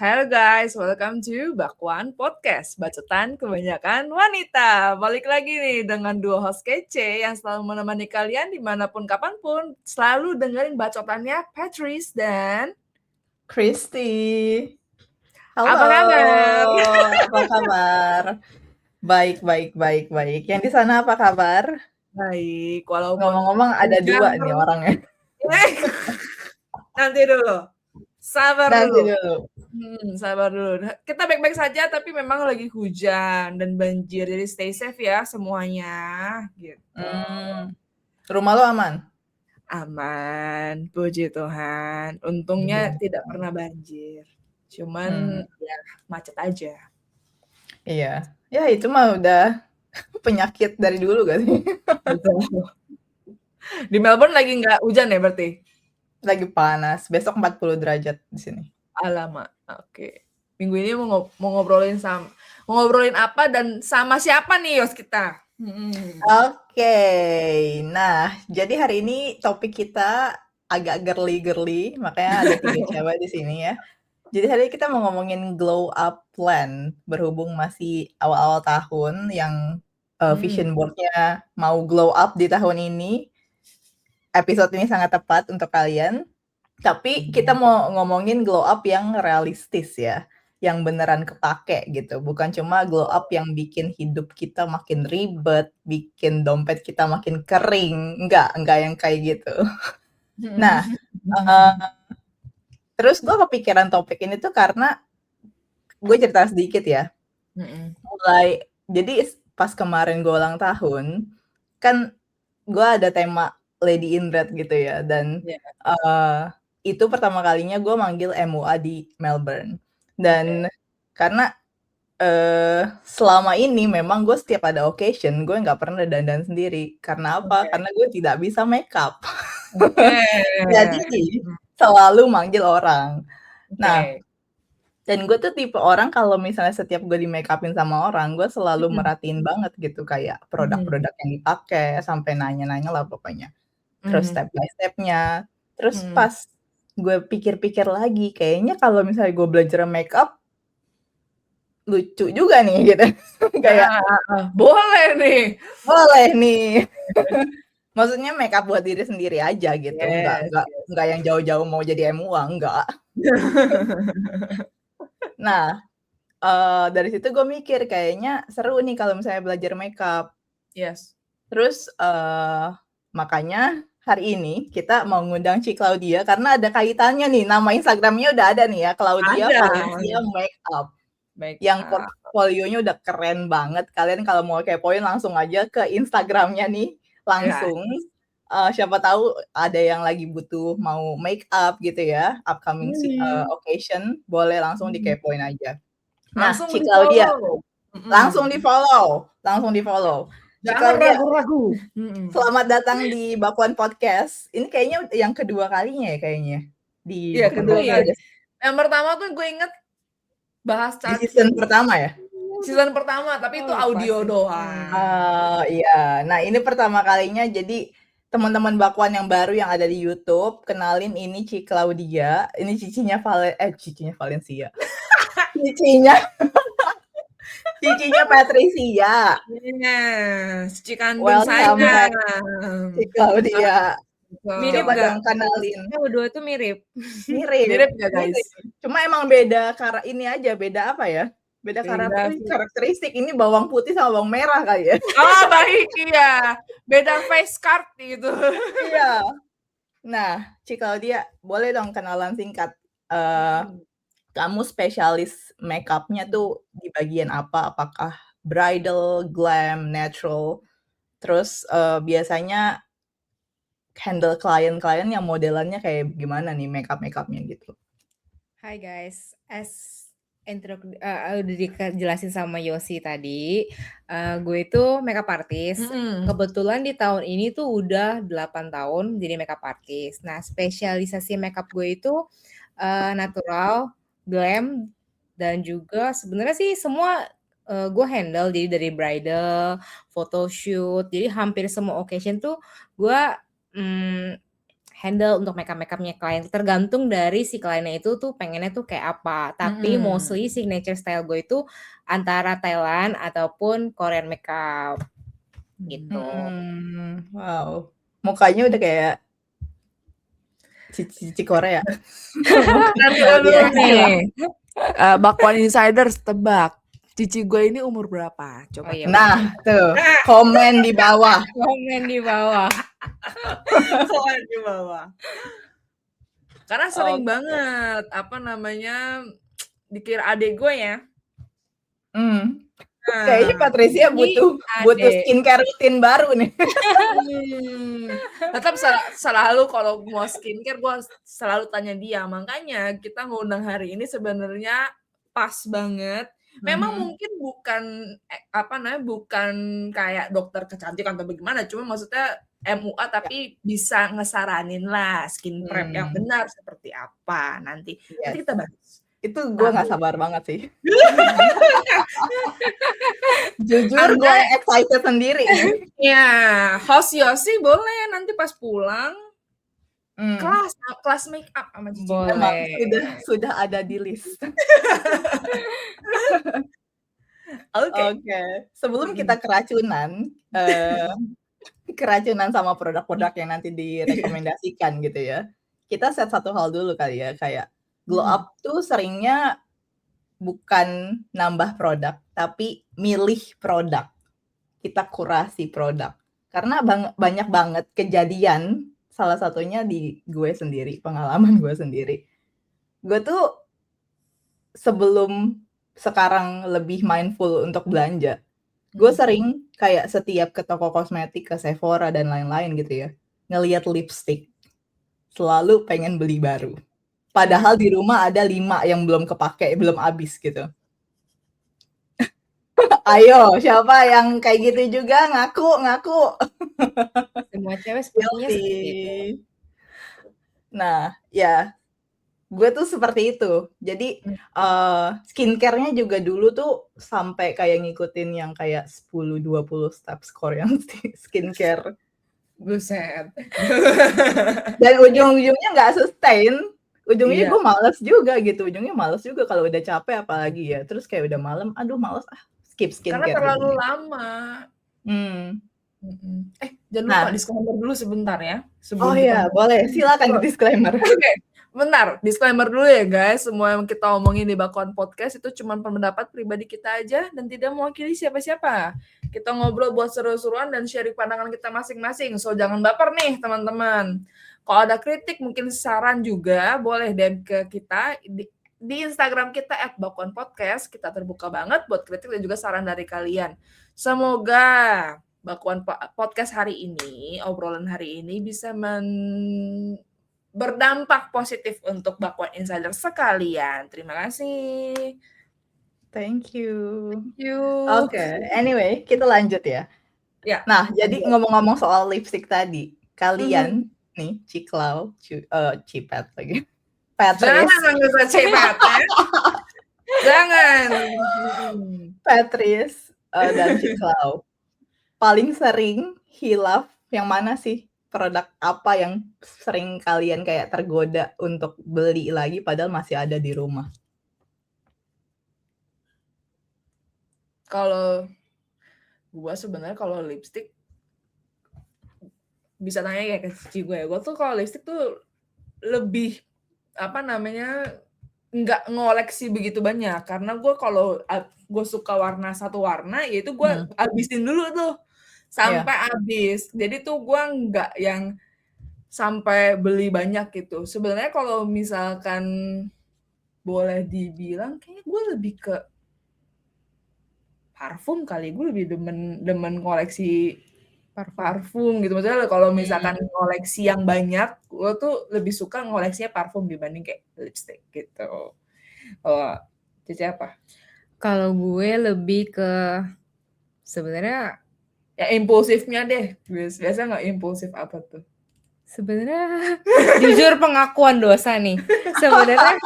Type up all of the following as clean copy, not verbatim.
Hello guys, welcome to Bakwan Podcast, bacotan kebanyakan wanita. Balik lagi nih dengan dua host kece yang selalu menemani kalian dimanapun kapanpun. Selalu dengerin bacotannya Patrice dan Christy. Halo, apa kabar? apa kabar? Baik. Yang di sana apa kabar? Baik, walaupun Ngomong-ngomong ada hujan dua nih orangnya. Nanti dulu, sabar Nanti dulu. dulu. Sabar dulu. Kita baik-baik saja, tapi memang lagi hujan dan banjir, jadi stay safe ya semuanya. Gitu. Rumah lo aman? Aman, puji Tuhan. Untungnya tidak pernah banjir. Cuman ya macet aja. Iya. Ya itu mah udah penyakit dari dulu kan sih? Betul. Di Melbourne lagi nggak hujan ya berarti? Lagi panas. Besok 40 derajat di sini. Alamak. Oke. Minggu ini mau ngobrolin apa dan sama siapa nih Yos kita? Oke. Nah, jadi hari ini topik kita agak girly, makanya ada 3 cewek di sini ya. Jadi hari ini kita mau ngomongin glow up plan, berhubung masih awal-awal tahun yang vision board-nya mau glow up di tahun ini. Episode ini sangat tepat untuk kalian. Tapi kita mau ngomongin glow up yang realistis ya, yang beneran kepake gitu. Bukan cuma glow up yang bikin hidup kita makin ribet, bikin dompet kita makin kering. Enggak yang kayak gitu. Nah, terus gue kepikiran topik ini tuh karena gue cerita sedikit ya. Jadi pas kemarin gue ulang tahun, kan gue ada tema Lady in Red gitu ya. Dan itu pertama kalinya gue manggil MUA di Melbourne. Dan karena selama ini memang gue setiap ada occasion, gue nggak pernah dandan sendiri. Karena apa? Karena gue tidak bisa makeup. Jadi selalu manggil orang. Nah, dan gue tuh tipe orang kalau misalnya setiap gue di make upin sama orang, gue selalu merhatiin banget gitu kayak produk-produk yang dipakai, sampai nanya-nanya lah pokoknya. Terus step by step-nya. Terus pas gue pikir-pikir lagi, kayaknya kalau misalnya gue belajar make up, lucu juga nih gitu. Kayak boleh nih. Maksudnya make up buat diri sendiri aja gitu. Enggak yang jauh-jauh mau jadi MUA, enggak. Nah, dari situ gue mikir kayaknya seru nih kalau misalnya belajar makeup. Yes. Terus makanya hari ini kita mau ngundang Ci Claudia karena ada kaitannya nih, nama Instagramnya udah ada nih ya, Claudia Valencia Makeup. Yang portfolionya udah keren banget. Kalian kalau mau kepoin langsung aja ke Instagramnya nih, langsung. Siapa tahu ada yang lagi butuh mau make up gitu ya, upcoming occasion, boleh langsung dikepoin aja. Nah, Ci Claudia, langsung di follow. Ci Claudia, ragu-ragu. Selamat datang di Bakwan Podcast. Ini kayaknya yang kedua kalinya ya kayaknya. Iya, kedua kali. Yang pertama tuh gue inget bahas di season pertama ya? Season pertama, tapi itu audio doang. Iya. Nah, ini pertama kalinya, jadi teman-teman Bakwan yang baru yang ada di YouTube, kenalin ini Ci Claudia. Ini cicinya Valencia. Cicinya Patricia. Cici kandung saya. Ci Claudia. Mirip gak? Kenalin. Berdua tuh mirip. Mirip gak guys? Cuma emang beda ini aja, beda apa ya? Beda karakteristik. Ini bawang putih sama bawang merah kali ya. Oh baik, iya. Beda face card gitu. Iya. Nah, Ci Claudia, boleh dong kenalan singkat. Kamu spesialis makeupnya tuh di bagian apa? Apakah bridal, glam, natural? Terus biasanya handle klien-klien yang modelannya kayak gimana nih makeup-makeupnya gitu? Hai guys, udah dijelasin sama Yosi tadi, gue itu makeup artist. Kebetulan di tahun ini tuh udah 8 tahun jadi makeup artist. Nah, spesialisasi makeup gue itu natural, glam, dan juga sebenarnya sih semua gue handle, jadi dari bridal, photoshoot, jadi hampir semua occasion tuh gue handle untuk makeup-makeupnya klien. Tergantung dari si kliennya itu tuh pengennya tuh kayak apa. Tapi mostly signature style gue itu antara Thailand ataupun Korean makeup gitu. Wow, mukanya udah kayak cici Korea. Nanti dulu nih, Bakwan Insiders tebak, cici gue ini umur berapa? Coba. Oh iya. Nah, tuh komen di bawah. Komen di bawah. Komen di bawah. Karena sering Oke. banget apa namanya dikira adik gue ya. Kayaknya Patricia butuh skincare rutin baru nih. Tetap selalu kalau mau skincare gue selalu tanya dia. Makanya kita ngundang hari ini sebenarnya pas banget. Memang mungkin bukan bukan kayak dokter kecantikan atau bagaimana, cuma maksudnya MUA tapi bisa ngesaranin lah skin prep yang benar seperti apa nanti. Nanti kita bahas. Itu gue nggak sabar banget sih. Jujur gue excited sendiri. Ya, host Yosi boleh nanti pas pulang kelas make up sama Cici. Boleh. Sudah ada di list. Oke. Sebelum kita keracunan sama produk-produk yang nanti direkomendasikan gitu ya. Kita set satu hal dulu kali ya, kayak glow up tuh seringnya bukan nambah produk, tapi milih produk. Kita kurasi produk. Karena banyak banget kejadian, salah satunya di gue sendiri, pengalaman gue sendiri. Gue tuh sebelum sekarang lebih mindful untuk belanja, gue sering kayak setiap ke toko kosmetik, ke Sephora dan lain-lain gitu ya, ngelihat lipstick, selalu pengen beli baru. Padahal di rumah ada 5 yang belum kepake, belum habis gitu. Ayo, siapa yang kayak gitu juga ngaku. Semua cewek sepertinya seperti itu. Nah, ya, gue tuh seperti itu. Jadi skincare-nya juga dulu tuh sampai kayak ngikutin yang kayak 10-20 steps Korean skincare. Buset. Dan ujung-ujungnya nggak sustain. Ujungnya gue males juga gitu. Ujungnya males juga kalau udah capek apalagi ya. Terus kayak udah malam, aduh males skip skincare. Karena terlalu lama. Jangan lupa disclaimer dulu sebentar ya. Oh iya, boleh. Silakan disclaimer. Oke. Bentar, disclaimer dulu ya guys. Semua yang kita omongin di Bakwan Podcast itu cuma pendapat pribadi kita aja dan tidak mewakili siapa-siapa. Kita ngobrol buat seru-seruan dan sharing pandangan kita masing-masing. So jangan baper nih teman-teman. Kalau ada kritik mungkin saran juga boleh DM ke kita di Instagram kita @bakwanpodcast. Kita terbuka banget buat kritik dan juga saran dari kalian. Semoga Bakwan Podcast hari ini, obrolan hari ini bisa berdampak positif untuk Bakwan Insider sekalian. Terima kasih. Thank you. Oke, anyway, kita lanjut ya. Nah, jadi ngomong-ngomong soal lipstick tadi, kalian nih, Ciklau, Cipet lagi. Jangan manggil saya Cipet ya. Jangan. Patrice dan Ciklau. Paling sering hilaf yang mana sih? Produk apa yang sering kalian kayak tergoda untuk beli lagi padahal masih ada di rumah? Kalau gue sebenarnya kalau lipstick bisa tanya ya ke cici gue. Gue tuh kalau lipstick tuh lebih nggak ngoleksi begitu banyak karena gue kalau gue suka satu warna yaitu gue habisin dulu tuh sampai habis. Jadi tuh gue nggak yang sampai beli banyak gitu. Sebenarnya kalau misalkan boleh dibilang kayaknya gue lebih ke parfum kali. Gue lebih demen koleksi parfum gitu. Maksudnya kalau misalkan koleksi yang banyak, gue tuh lebih suka ngoleksinya parfum dibanding kayak lipstick gitu. Cici apa? Kalau gue lebih ke sebenarnya ya impulsifnya deh. Biasa nggak impulsif apa tuh? Sebenarnya jujur pengakuan dosa nih. Sebenarnya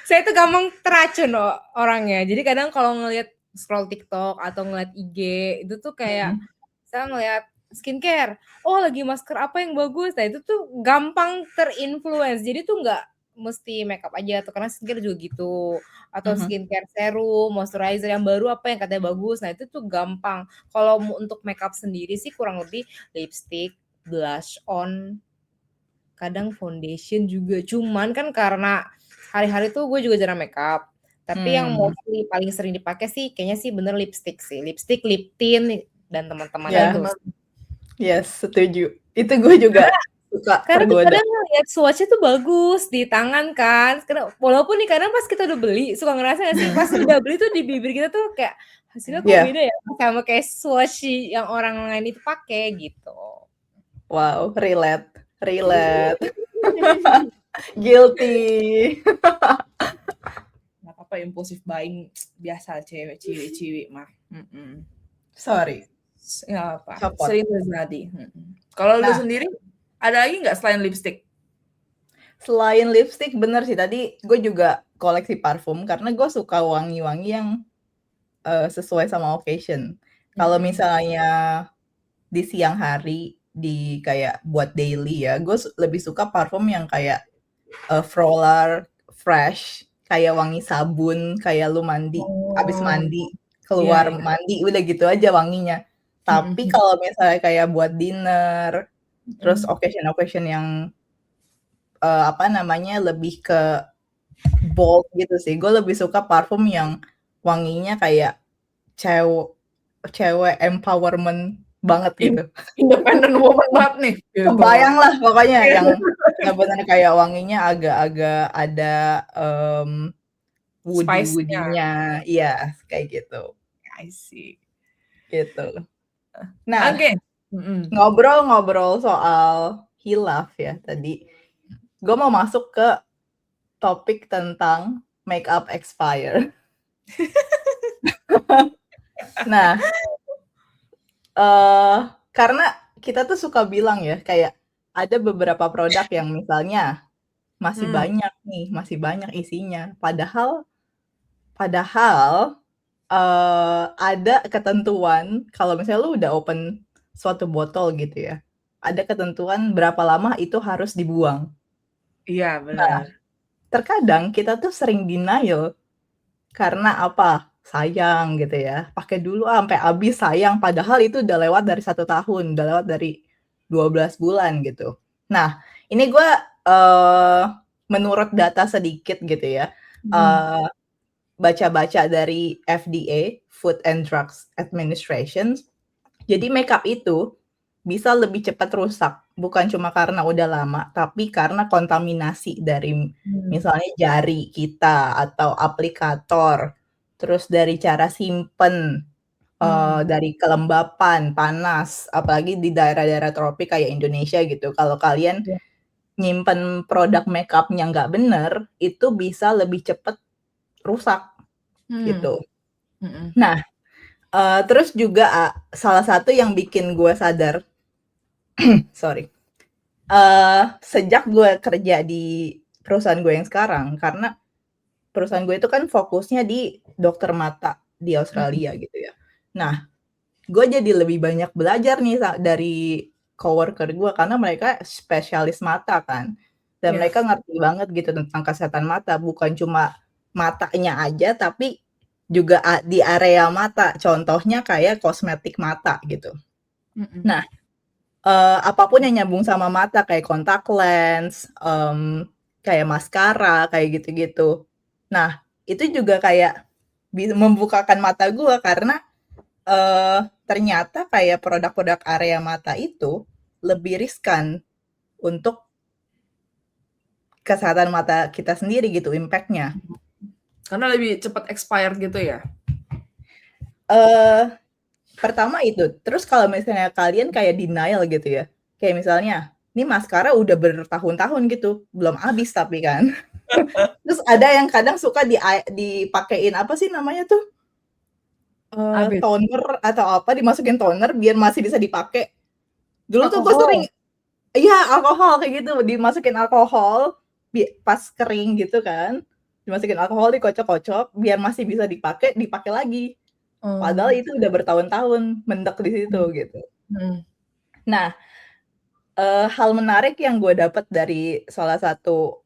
saya tuh gampang teracun orangnya. Jadi kadang kalau ngelihat scroll TikTok atau ngelihat IG itu tuh kayak saya ngelihat skincare. Oh, lagi masker apa yang bagus? Nah, itu tuh gampang terinfluence. Jadi tuh nggak mesti makeup aja tuh, karena skincare juga gitu. Atau skincare serum, moisturizer yang baru apa yang katanya bagus. Nah, itu tuh gampang. Kalau untuk makeup sendiri sih kurang lebih lipstick, blush on, kadang foundation juga. Cuman kan karena hari-hari tuh gue juga jarang makeup. Tapi yang mostly paling sering dipakai sih kayaknya sih bener lipstick sih. Lipstick, lip tint, dan teman-teman itu. Yes, setuju. Itu gue juga suka Karena tergoda. kadang ngeliat swatch-nya tuh bagus di tangan kan. Walaupun nih kadang pas kita udah beli, suka ngerasa gak sih pas udah beli tuh di bibir kita tuh kayak hasilnya kok beda ya sama kayak swatch yang orang lain itu pakai gitu. Wow, relate. Guilty. Gak apa-apa, impulsif buying biasa cewek mah. Sorry. Ya apa? Sering terjadi. Kalau lu sendiri ada lagi nggak selain lipstick? Selain lipstick, bener sih tadi gue juga koleksi parfum karena gue suka wangi-wangi yang sesuai sama occasion. Kalau misalnya di siang hari di kayak buat daily ya, gue lebih suka parfum yang kayak floral, fresh, kayak wangi sabun, kayak lu mandi, abis mandi, keluar mandi, udah gitu aja wanginya. Tapi kalau misalnya kayak buat dinner, terus occasion yang lebih ke bold gitu sih. Gue lebih suka parfum yang wanginya kayak cewek empowerment banget gitu. Independent woman banget nih. Kebayang lah pokoknya yang benar kayak wanginya agak-agak ada woody-woody-nya. Iya, kayak gitu. I see. Gitu. Nah, ngobrol-ngobrol soal hilaf ya tadi. Gue mau masuk ke topik tentang makeup expire. Nah, karena kita tuh suka bilang ya, kayak ada beberapa produk yang misalnya masih banyak isinya. Padahal ada ketentuan kalau misalnya lu udah open suatu botol gitu ya, ada ketentuan berapa lama itu harus dibuang. Iya, Nah, benar. terkadang kita tuh sering denial karena apa? Sayang gitu ya. Pakai dulu sampai habis sayang, padahal itu udah lewat dari 1 tahun, udah lewat dari 12 bulan gitu. Nah, ini gue menurut data sedikit gitu ya. Baca-baca dari FDA, Food and Drugs Administration. Jadi makeup itu bisa lebih cepat rusak, bukan cuma karena udah lama, tapi karena kontaminasi dari misalnya jari kita atau aplikator, terus dari cara simpen, dari kelembapan, panas, apalagi di daerah-daerah tropik kayak Indonesia gitu. Kalau kalian nyimpen produk makeup-nya nggak bener, itu bisa lebih cepat rusak gitu. Nah, terus juga salah satu yang bikin gue sadar, sorry, sejak gue kerja di perusahaan gue yang sekarang, karena perusahaan gue itu kan fokusnya di dokter mata di Australia gitu ya. Nah, gue jadi lebih banyak belajar nih dari coworker gue karena mereka spesialis mata kan, dan mereka ngerti banget gitu tentang kesehatan mata, bukan cuma matanya aja, tapi juga di area mata, contohnya kayak kosmetik mata gitu. Nah, apapun yang nyambung sama mata kayak kontak lens, kayak maskara, kayak gitu-gitu. Nah, itu juga kayak membukakan mata gue karena ternyata kayak produk-produk area mata itu lebih riskan untuk kesehatan mata kita sendiri gitu, impact-nya. Karena lebih cepat expired gitu ya? Pertama itu, terus kalau misalnya kalian kayak denial gitu ya, kayak misalnya, ini maskara udah bertahun-tahun gitu, belum habis tapi kan. Terus ada yang kadang suka dipakein apa sih namanya tuh? Toner atau apa, dimasukin toner biar masih bisa dipakai. Dulu tuh gue sering, iya alkohol kayak gitu, dimasukin alkohol pas kering gitu kan, dimasukin alkohol, dikocok-kocok biar masih bisa dipakai lagi. Padahal itu udah bertahun-tahun mendek di situ gitu. Nah, hal menarik yang gue dapat dari salah satu,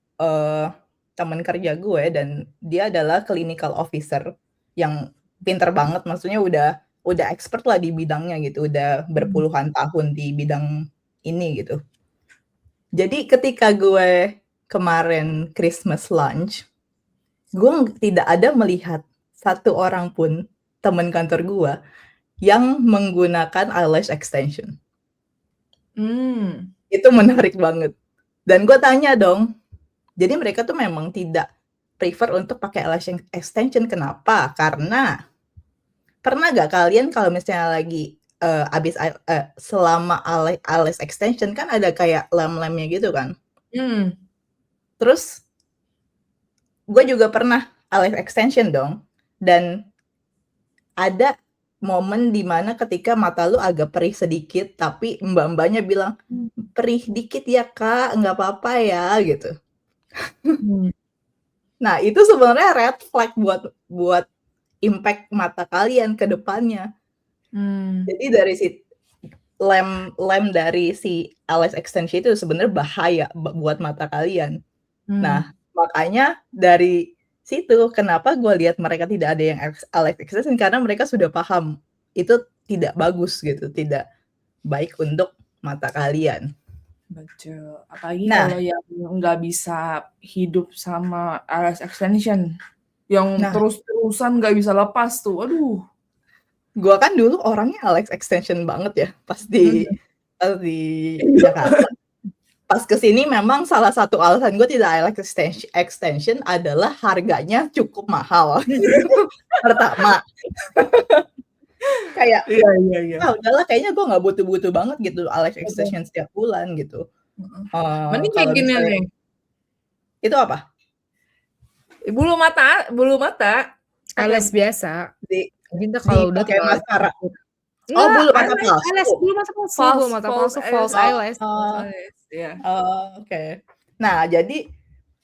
temen kerja gue dan dia adalah clinical officer yang pinter banget, maksudnya udah expert lah di bidangnya gitu, udah berpuluhan tahun di bidang ini gitu. Jadi ketika gue kemarin Christmas lunch, gue tidak ada melihat satu orang pun temen kantor gue yang menggunakan eyelash extension. Itu menarik banget. Dan gue tanya dong, jadi mereka tuh memang tidak prefer untuk pakai eyelash extension. Kenapa? Karena pernah gak kalian kalau misalnya lagi selama eyelash extension kan ada kayak lem-lemnya gitu kan? Terus gue juga pernah eyelash extension dong, dan ada momen dimana ketika mata lu agak perih sedikit, tapi mbak-mbaknya bilang, perih dikit ya kak, nggak apa-apa ya gitu. Nah itu sebenarnya red flag buat impact mata kalian ke depannya. Jadi dari lem dari si eyelash extension itu sebenarnya bahaya buat mata kalian. Nah makanya dari situ kenapa gue lihat mereka tidak ada yang eyelash extension, karena mereka sudah paham itu tidak bagus gitu, tidak baik untuk mata kalian. Betul. Apalagi kalau yang nggak bisa hidup sama eyelash extension, yang terus-terusan nggak bisa lepas tuh, aduh. Gue kan dulu orangnya eyelash extension banget ya, pas di Jakarta. Pas kesini memang salah satu alasan gue tidak eyelash extension adalah harganya cukup mahal. Pertama. Kayak, udahlah kayaknya gue nggak butuh-butuh banget gitu eyelash extension setiap bulan gitu. Mending kayak gini nih. Itu apa? Bulu mata. Eyelash biasa. Kita kalau udah pakai maskara. Enggak, bulu mata palsu. Bulu mata palsu, false eyelash. Oke. Nah, jadi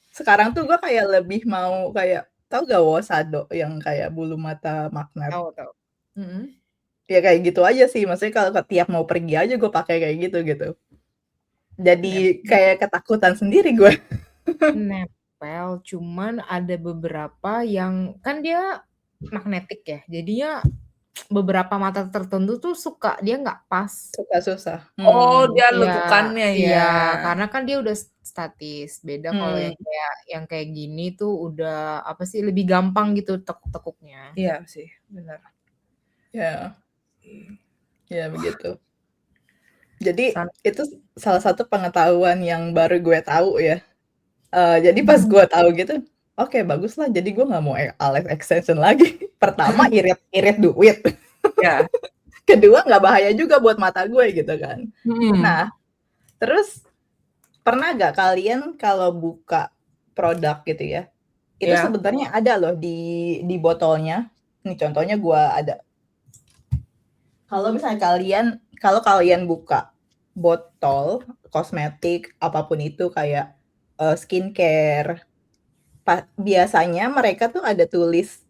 sekarang tuh gue kayak lebih mau kayak, tau gak Wosado yang kayak bulu mata magnet? Tahu. Ya kayak gitu aja sih, maksudnya kalau tiap mau pergi aja gue pakai kayak gitu. Jadi kayak ketakutan sendiri gue. Nempel, cuman ada beberapa yang kan dia magnetik ya, jadinya beberapa mata tertentu tuh suka dia nggak pas. Suka susah. Oh, dia lekukannya ya. Iya, karena kan dia udah statis. Beda kalau yang kayak gini tuh udah apa sih, lebih gampang gitu tekuk-tekuknya. Iya sih, benar. Ya begitu. Jadi itu salah satu pengetahuan yang baru gue tahu ya. Jadi pas gue tahu gitu, oke, bagus lah. Jadi gue nggak mau eyelash extension lagi. Pertama irit duit. Ya. Kedua nggak bahaya juga buat mata gue gitu kan. Nah, terus pernah gak kalian kalau buka produk gitu ya, itu sebenarnya ada loh di botolnya. Nih contohnya gue ada. Kalau misalnya kalian buka botol kosmetik apapun itu kayak skincare, biasanya mereka tuh ada tulis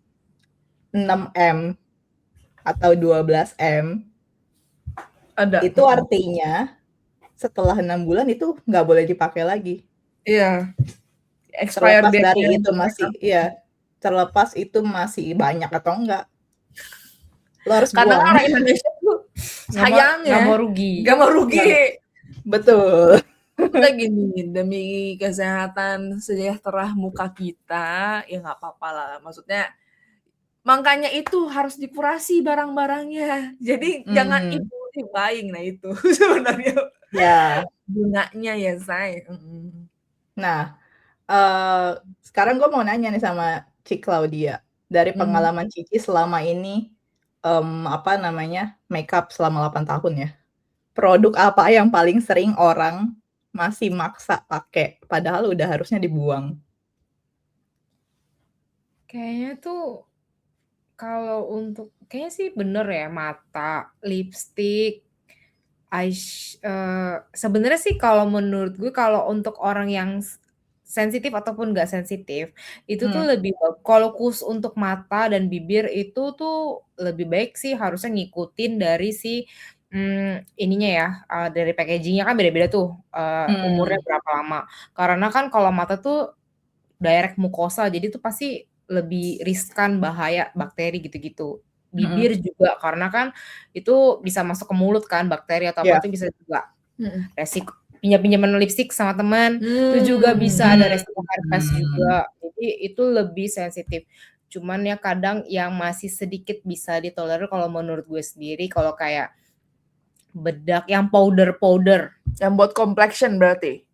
6M atau 12M. Ada. Itu artinya setelah 6 bulan itu nggak boleh dipakai lagi. Iya. Terlepas dari itu terlepas itu masih banyak atau enggak. Lo harus karena buang. orang Indonesia tuh sayangnya nggak mau rugi. Betul. Udah gini, demi kesehatan sejahtera muka kita, ya nggak apa-apa lah. Maksudnya, makanya itu harus dikurasi barang-barangnya. Jadi jangan impulsif buying, nah itu sebenarnya. Gunanya ya, Say. Nah, sekarang gue mau nanya nih sama Cik Claudia. Dari pengalaman Cici selama ini, makeup selama 8 tahun ya. Produk apa yang paling sering orang masih maksa pakai, padahal udah harusnya dibuang? Kayaknya tuh kalau untuk kayaknya sih bener ya, mata, lipstick, sebenarnya sih kalau menurut gue kalau untuk orang yang sensitif ataupun nggak sensitif itu tuh lebih kalau khusus untuk mata dan bibir itu tuh lebih baik sih harusnya ngikutin dari si Ininya ya, dari packaging-nya kan beda-beda tuh, umurnya berapa lama. Karena kan kalau mata tuh direct mukosa, jadi tuh pasti lebih riskan bahaya bakteri gitu-gitu. Bibir juga karena kan itu bisa masuk ke mulut kan, bakteri atau apa Iya. tuh bisa juga Mhm. resiko pinjam-pinjaman lipstik sama teman, itu juga bisa ada resiko herpes juga. Jadi itu lebih sensitif. Cuman ya kadang yang masih sedikit bisa ditolerir kalau menurut gue sendiri kalau kayak bedak yang powder-powder. Yang buat complexion berarti?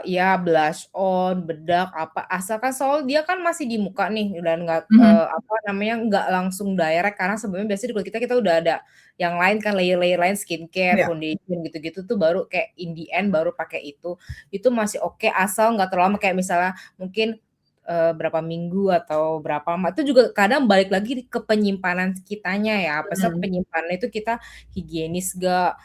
Ya blush on, bedak, apa, asalkan soal dia kan masih di muka nih dan nggak, apa namanya, nggak langsung direct karena sebenarnya biasanya di kulit kita udah ada yang lain kan, layer-layer lain skincare, Iya. foundation gitu-gitu tuh baru kayak in the end baru pakai itu masih oke asal nggak terlalu lama kayak misalnya mungkin, berapa minggu atau berapa lama, itu juga kadang balik lagi ke penyimpanan kitanya ya, maksudnya penyimpanan itu kita higienis nggak,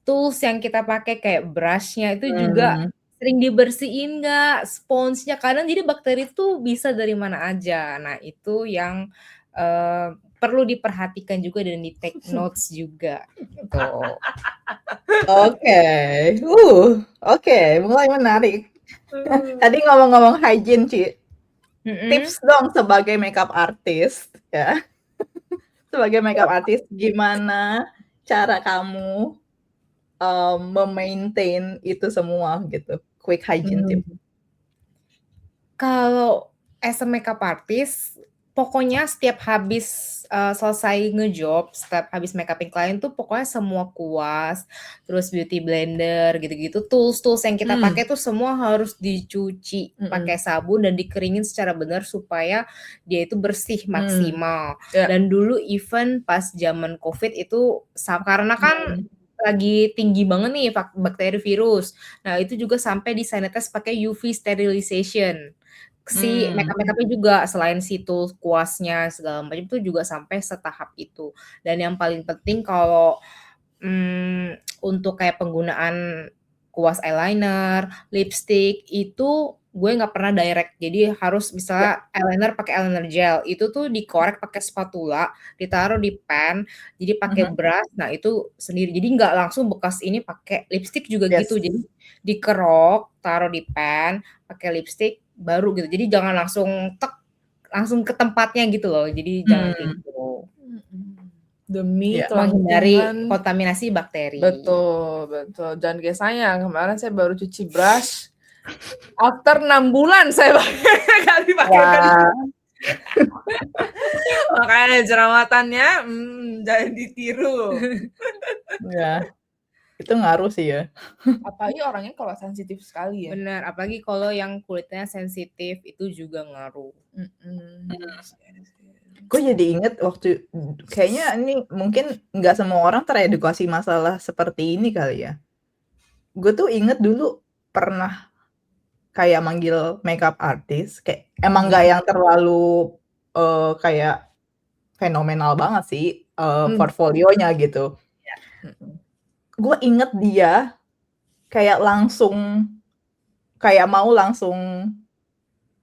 tools yang kita pakai kayak brush-nya itu juga sering dibersihin nggak, spons-nya, kadang jadi bakteri tuh bisa dari mana aja. Nah itu yang, perlu diperhatikan juga dan di-take notes juga, gitu. Oke, oke, mulai menarik. Tadi ngomong-ngomong hygiene, Ci, tips dong sebagai makeup artist ya, sebagai makeup artist gimana cara kamu, me-maintain itu semua gitu, quick hygiene tip? Kalau as a makeup artist, pokoknya setiap habis, selesai ngejob, setiap habis makeupin klien tuh pokoknya semua kuas, terus beauty blender gitu-gitu, tools-tools yang kita pakai tuh semua harus dicuci pakai sabun dan dikeringin secara benar supaya dia itu bersih maksimal. Dan dulu even pas zaman Covid itu karena kan lagi tinggi banget nih bakteri virus. Nah, itu juga sampai di-sanitize pakai UV sterilization. Si makeup-nya juga selain si tools kuasnya segala macam itu juga sampai setahap itu. Dan yang paling penting kalau, untuk kayak penggunaan kuas eyeliner, lipstick itu gue nggak pernah direct. Jadi harus misalnya eyeliner pakai eyeliner gel, itu tuh dikorek pakai spatula, ditaruh di pan, jadi pakai brush, nah itu sendiri. Jadi nggak langsung bekas ini pakai lipstick juga gitu. Yes. Jadi dikerok, taruh di pan, pakai lipstick, baru gitu. Jadi jangan langsung ke tempatnya gitu loh. Jadi jangan kayak gitu. Demi Menghindari kelangsungan kontaminasi bakteri. Betul, betul. Dan guys sayang, kemarin saya baru cuci brush. After 6 bulan saya nggak dipakai. Makanya jerawatannya, jangan ditiru. Ya, itu ngaruh sih ya. Apalagi orangnya kalau sensitif sekali ya. Benar, apalagi kalau yang kulitnya sensitif itu juga ngaruh. Gue jadi inget waktu kayaknya ini mungkin nggak semua orang teredukasi masalah seperti ini kali ya. Gue tuh inget dulu pernah kayak manggil makeup artist, kayak emang nggak yang terlalu kayak fenomenal banget sih portfolionya gitu. Gue inget dia kayak mau langsung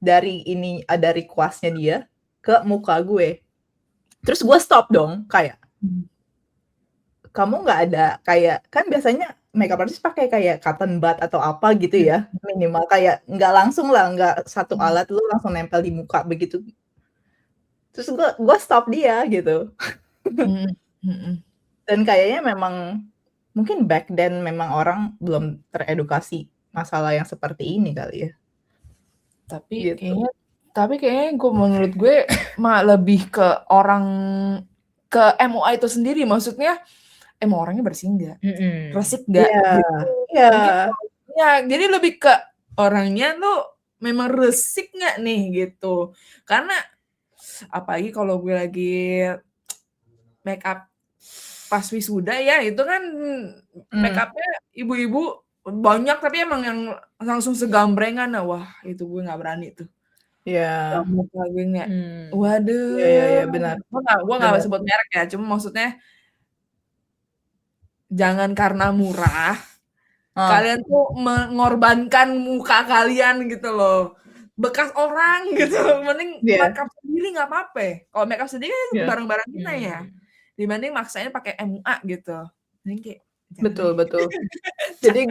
dari kuasnya dia ke muka gue. Terus gue stop dong, kayak kamu nggak ada kayak, kan biasanya makeup artist pakai kayak cotton bud atau apa gitu ya, minimal kayak nggak langsung lah, nggak satu alat lu langsung nempel di muka begitu. Terus gue stop dia gitu. Dan kayaknya memang mungkin back then memang orang belum teredukasi masalah yang seperti ini kali ya. Tapi kayaknya menurut gue mah lebih ke MUA itu sendiri, maksudnya emang orangnya bersih nggak, resik nggak, gitu. Ya, jadi lebih ke orangnya tuh memang resik nggak nih gitu. Karena apalagi kalau gue lagi make up pas wisuda ya, itu kan make up-nya ibu-ibu banyak tapi emang yang langsung segambrengan, wah itu gue nggak berani tuh. Iya. Muka gue nggak, waduh. Iya, benar. Gue nggak sebut merek ya, cuma maksudnya jangan karena murah kalian tuh mengorbankan muka kalian gitu loh, bekas orang gitu. Mending makeup sendiri nggak apa-apa. Kalau makeup sendiri kan barang-barang kita ya, dibanding maksanya pakai MUA gitu. Mending kayak Betul betul. Jadi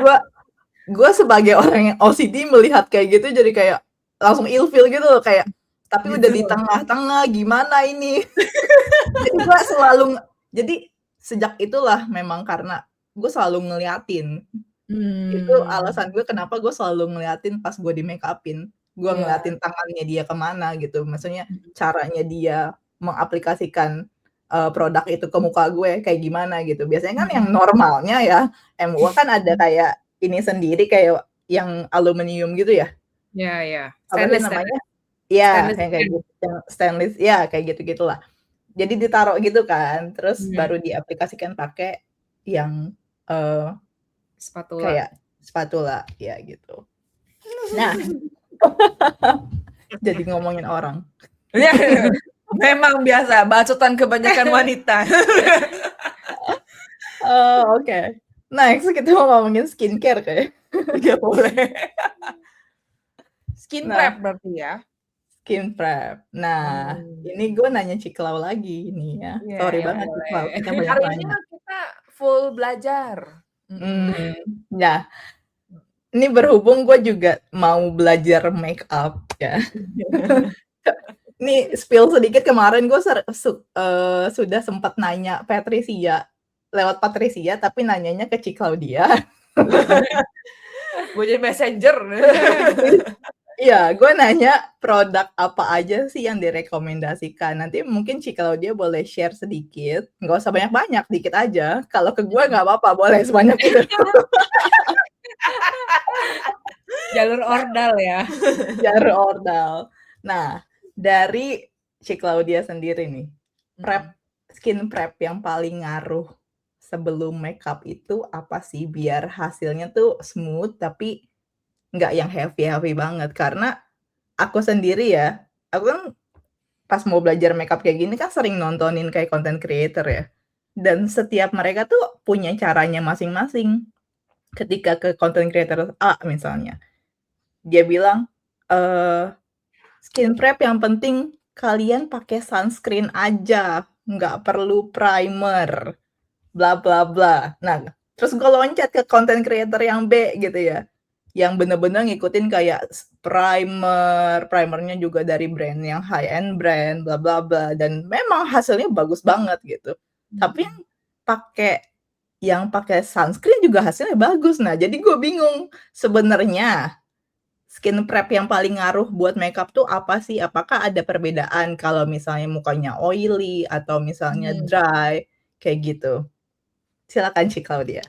gue sebagai orang yang OCD melihat kayak gitu jadi kayak langsung ilfeel gitu loh, kayak tapi udah di Gitu. tengah-tengah gimana ini. Jadi gue selalu jadi sejak itulah memang karena gue selalu ngeliatin. Itu alasan gue kenapa gue selalu ngeliatin pas gue di make up-in. Gue Iya. ngeliatin tangannya dia kemana gitu, maksudnya caranya dia mengaplikasikan, produk itu ke muka gue kayak gimana gitu. Biasanya kan yang normalnya ya, MUA kan ada kayak ini sendiri kayak yang aluminium gitu ya? Ya. Apa sih Stainless namanya? Iya, Stainless yang kayak steel. gitu, yang stainless ya kayak gitu-gitulah. Jadi ditaruh gitu kan, terus Mhm. baru diaplikasikan pakai yang, Spatula. kayak spatula, ya gitu. Nah, jadi ngomongin orang. Ya, memang biasa bacotan kebanyakan wanita. Oke. Next kita mau ngomongin skincare kayak. Ya boleh. Skin Nah. prep berarti ya? Skin prep. Nah, ini gue nanya Ciklau lagi nih ya. Iya, Sorry ya banget boleh. Ciklau, kita banyak Hari ini nanya. kita full belajar. Ya. Ini berhubung gue juga mau belajar make up ya. Nih spill sedikit, kemarin gue sudah sempat nanya lewat Patricia, tapi nanyanya ke Ciklau-dia. Gue jadi messenger. Iya, gue nanya produk apa aja sih yang direkomendasikan. Nanti mungkin Ciklau-dia boleh share sedikit, nggak usah banyak-banyak, dikit aja. Kalau ke gue nggak apa-apa, boleh sebanyak itu. Jalur ordal ya. Jalur ordal. Nah, dari Ciklau-dia sendiri nih, skin prep yang paling ngaruh sebelum makeup itu apa sih biar hasilnya tuh smooth tapi nggak yang heavy banget? Karena aku sendiri ya, aku kan pas mau belajar makeup kayak gini kan sering nontonin kayak content creator ya. Dan setiap mereka tuh punya caranya masing-masing. Ketika ke content creator A misalnya, dia bilang, skin prep yang penting kalian pakai sunscreen aja, nggak perlu primer, bla bla bla. Nah, terus gue loncat ke content creator yang B gitu ya, yang bener-bener ngikutin kayak primernya juga dari brand yang high end brand, bla bla bla, dan memang hasilnya bagus banget gitu. Tapi yang pakai sunscreen juga hasilnya bagus. Nah, jadi gue bingung sebenarnya skin prep yang paling ngaruh buat makeup tuh apa sih? Apakah ada perbedaan kalau misalnya mukanya oily atau misalnya dry kayak gitu? Silakan Ciklau-dia.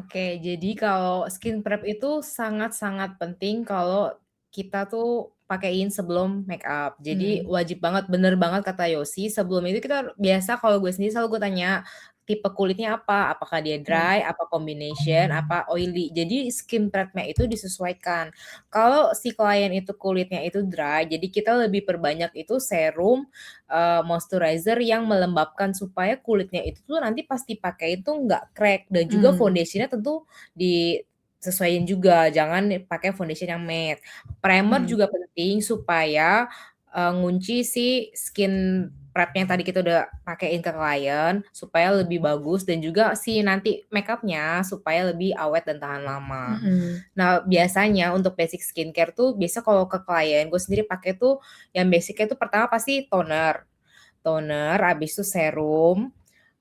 Oke, jadi kalau skin prep itu sangat-sangat penting kalau kita tuh pakein sebelum make up. Jadi wajib banget, bener banget kata Yosi. Sebelum itu kita biasa kalau gue sendiri selalu gue tanya tipe kulitnya apa, apakah dia dry, apa combination, apa oily. Jadi skin prepnya itu disesuaikan. Kalau si klien itu kulitnya itu dry, jadi kita lebih perbanyak itu serum, moisturizer yang melembabkan supaya kulitnya itu tuh nanti pas dipakai itu nggak crack, dan juga foundationnya tentu disesuaiin juga, jangan pakai foundation yang matte. Primer juga penting supaya ngunci si skin prep yang tadi kita udah pakein ke klien supaya lebih bagus, dan juga si nanti makeupnya supaya lebih awet dan tahan lama. Nah, biasanya untuk basic skincare tuh biasa kalau ke klien gue sendiri pakai tuh yang basicnya tuh pertama pasti toner, habis itu serum.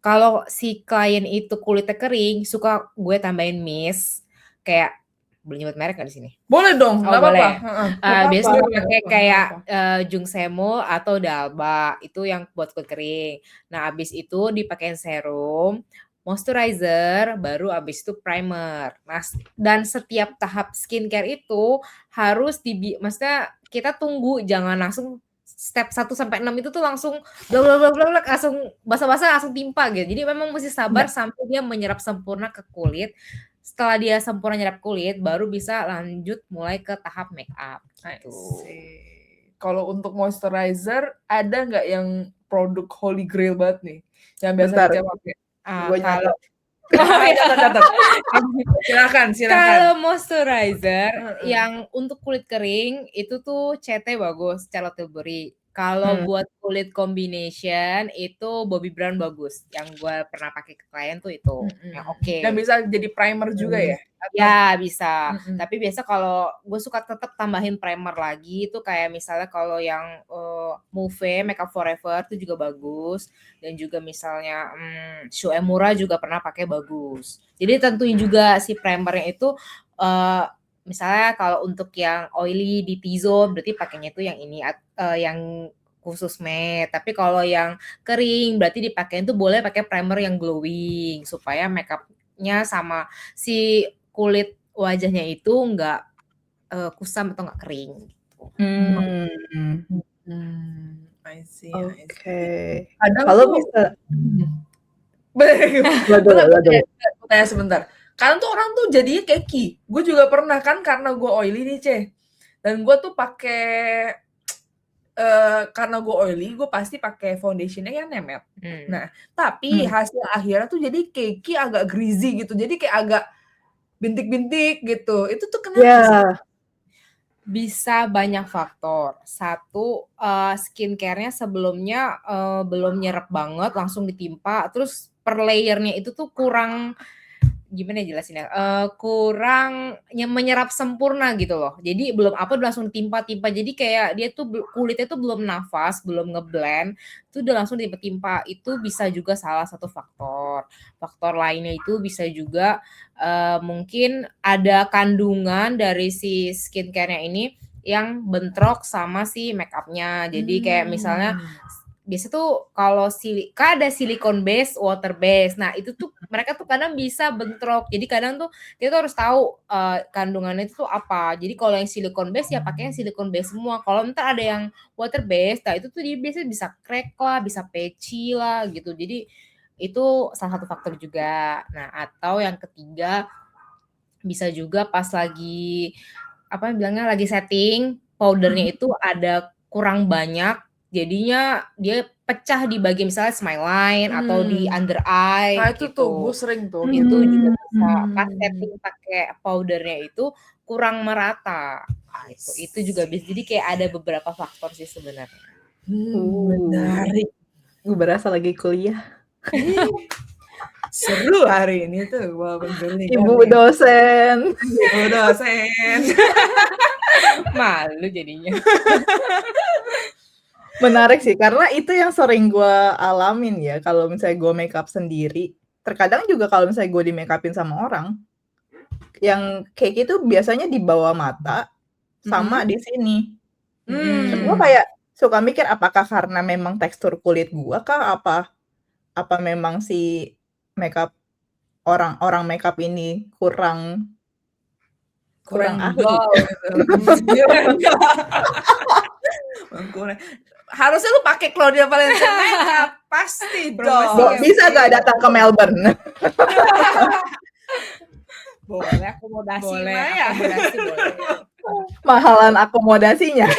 Kalau si klien itu kulitnya kering, suka gue tambahin mist, kayak boleh nyebut merek nggak di sini? Boleh dong, nggak apa-apa. Biasanya pakai kayak Jungsemo atau Dalba, itu yang buat kulit kering. Nah, abis itu dipakein serum, moisturizer, baru abis itu primer. Nah, dan setiap tahap skincare itu harus maksudnya kita tunggu, jangan langsung step 1 sampai 6 itu tuh langsung langsung basah-basah langsung timpa gitu. Jadi memang mesti sabar sampai dia menyerap sempurna ke kulit. Setelah dia sempurna nyerap kulit, baru bisa lanjut mulai ke tahap make up. Gitu. Kalau untuk moisturizer, ada nggak yang produk holy grail banget nih? Yang biasa kita pakai? Kalau silakan. Kalau moisturizer yang untuk kulit kering itu tuh CT bagus, Charlotte Tilbury. Kalau buat kulit combination itu Bobbi Brown bagus. Yang gue pernah pakai ke klien tuh itu yang oke. Dan bisa jadi primer juga ya? Ya bisa. Tapi biasa kalau gue suka tetap tambahin primer lagi itu kayak misalnya kalau yang Mouve Makeup Forever itu juga bagus. Dan juga misalnya Shu Uemura juga pernah pakai bagus. Jadi tentuin juga si primernya itu misalnya kalau untuk yang oily di T-zone berarti pakainya itu yang ini yang khusus matte. Tapi kalau yang kering berarti dipakein tuh boleh pakai primer yang glowing supaya makeupnya sama si kulit wajahnya itu nggak kusam atau nggak kering. I see. Oke. Kadang Kalau tuh bisa tanya sebentar. Kadang tuh orang tuh jadinya keki. Gue juga pernah kan karena gue oily nih, dan gue tuh pakai karena gue oily, gue pasti pakai foundationnya yang nemet. Nah, tapi hasil akhirnya tuh jadi keki agak greasy gitu. Jadi kayak agak bintik-bintik gitu. Itu tuh kenapa sih? Bisa banyak faktor. Satu, skincare-nya sebelumnya belum nyerap banget, langsung ditimpa. Terus per layernya itu tuh kurang, gimana jelasinnya, kurang menyerap sempurna gitu loh. Jadi belum apa langsung timpa-timpa. Jadi kayak dia tuh kulitnya tuh belum nafas, belum ngeblend, itu udah langsung timpa-timpa. Itu bisa juga salah satu faktor. Faktor lainnya itu bisa juga mungkin ada kandungan dari si skincare-nya ini yang bentrok sama si make-up-nya. Jadi kayak misalnya biasa tuh kalau kan ada silicone base, water base. Nah, itu tuh mereka tuh kadang bisa bentrok. Jadi kadang tuh kita tuh harus tahu kandungannya itu tuh apa. Jadi kalau yang silicone base ya pakainya silicone base semua. Kalau ntar ada yang water base, nah itu tuh dia biasanya bisa crack lah, bisa patchy lah gitu. Jadi itu salah satu faktor juga. Nah, atau yang ketiga bisa juga pas lagi bilangnya lagi setting, powdernya itu ada kurang banyak. Jadinya dia pecah di bagian misalnya smile line atau di under eye. Nah, itu gitu. tuh gue sering tuh. Itu juga bisa pas setting pakai powdernya itu kurang merata. Nah, itu juga bisa. Jadi kayak ada beberapa faktor sih sebenarnya. Menarik. Gue berasa lagi kuliah. Seru hari ini tuh Ibu dosen. Malu jadinya. Menarik sih, karena itu yang sering gue alamin ya, kalau misalnya gue makeup sendiri. Terkadang juga kalau misalnya gue di makeupin sama orang, yang kayak gitu biasanya di bawah mata sama di sini. Terus gue kayak suka mikir apakah karena memang tekstur kulit gue kah, apa memang si makeup orang makeup ini kurang ahli. Harusnya lu pakai Claudia Valencia makeup, pasti dong. Bisa gak datang ke Melbourne? Boleh akomodasi. Boleh. Mahalan akomodasinya.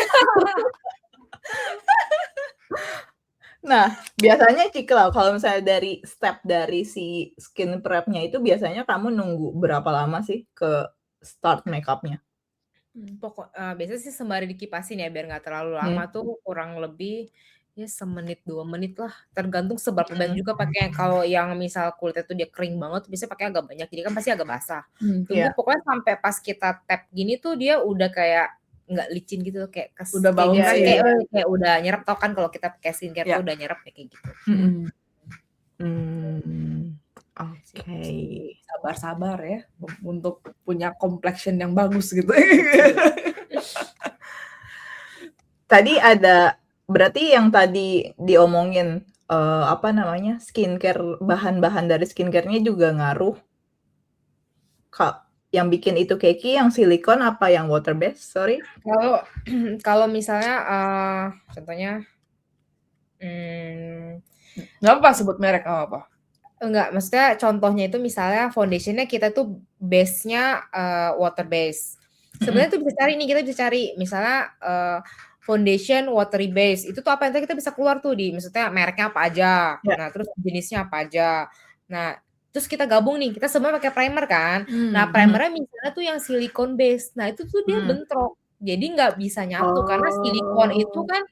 Nah, biasanya Ciklau, kalau misalnya dari step dari si skin prep-nya itu biasanya kamu nunggu berapa lama sih ke start makeup-nya? Biasanya sih sembari dikipasin ya biar nggak terlalu lama tuh kurang lebih ya 1-2 menit lah. Tergantung seberapa banyak juga pakai. Kalau yang misal kulitnya tuh dia kering banget, biasanya pakai agak banyak. Jadi kan pasti agak basah. Tunggu pokoknya sampai pas kita tap gini tuh dia udah kayak nggak licin gitu, kayak udah bau kayak udah nyerap. Tau kan kalau kita pakai skincare tuh udah nyerap kayak gitu. Oke. Sabar-sabar ya untuk punya complexion yang bagus gitu. Tadi ada, berarti yang tadi diomongin skincare, bahan-bahan dari skincare-nya juga ngaruh. Yang bikin itu keki yang silikon apa yang water based? Sorry. Kalau misalnya contohnya nggak apa sebut merek apa? Enggak, maksudnya contohnya itu misalnya foundationnya kita tuh base-nya water base. Sebenarnya tuh kita bisa cari misalnya foundation watery base. Itu tuh apa yang kita bisa keluar tuh maksudnya mereknya apa aja. Nah, terus jenisnya apa aja. Nah, terus kita gabung nih, kita semua pakai primer kan. Nah, primernya misalnya tuh yang silicone base. Nah, itu tuh dia bentrok. Jadi nggak bisa nyatu karena silikon itu kan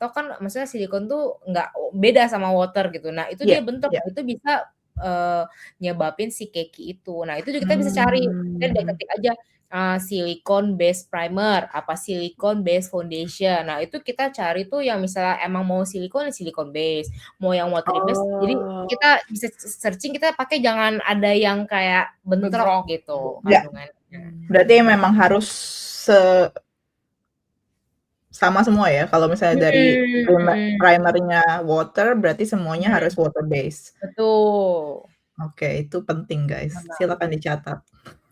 toh kan maksudnya silikon tuh nggak beda sama water gitu. Nah, itu Iya dia bentuk, iya. itu bisa, nyebabin si keki itu. Nah, itu juga kita bisa cari, kita Mmm. ketik aja, silicone based primer, apa silicone based foundation. Nah, itu kita cari tuh yang misalnya emang mau silikon, silicone based, mau yang watery based. Jadi Oh. kita bisa searching, kita pakai jangan ada yang kayak bentrok gitu Ya. kandungannya. Berarti memang harus sama semua ya? Kalau misalnya dari primernya water, berarti semuanya harus water based. Betul. Oke, itu penting guys. Benar. Silakan dicatat.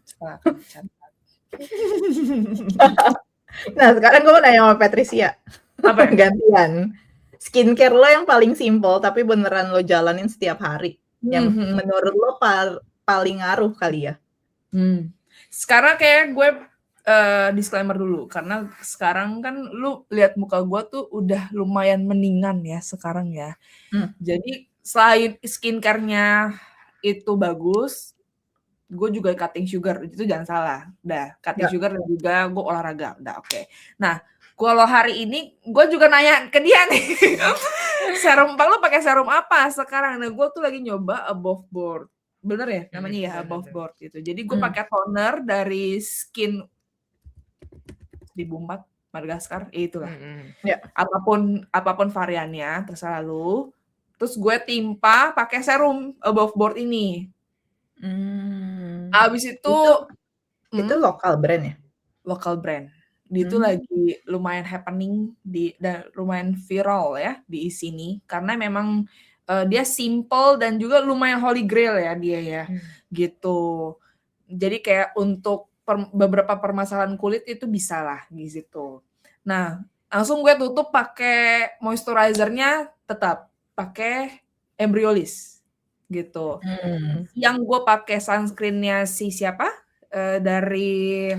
Silakan dicatat. Nah, sekarang gue mau nanya sama Patricia. Apa ya? Gantian. Skincare lo yang paling simple tapi beneran lo jalanin setiap hari. Yang menurut lo paling ngaruh kali ya? Sekarang kayak gue disclaimer dulu, karena sekarang kan lu lihat muka gue tuh udah lumayan mendingan ya sekarang ya. Jadi selain skincare-nya itu bagus, gue juga cutting sugar, itu jangan salah. Udah, cutting sugar dan juga gue olahraga, udah oke. Nah, kalau hari ini gue juga nanya ke dia nih, serum Bang, lo pakai serum apa sekarang? Nah, gue tuh lagi nyoba Above Board. Bener ya namanya ya, Above Board gitu. Jadi gue pakai toner dari Skin di Bumbat, Madagaskar, itulah. Apapun variannya, terserah lu. Terus gue timpa pakai serum Above Board ini. Abis itu lokal brand ya? Lokal brand. Itu lagi lumayan happening dan lumayan viral ya di sini, karena memang dia simple dan juga lumayan holy grail ya dia ya, gitu. Jadi kayak untuk beberapa permasalahan kulit itu bisa lah gitu. Nah, langsung gue tutup pakai moisturizer-nya, tetap pakai Embryolisse gitu. Yang gue pakai sunscreen-nya si siapa? Dari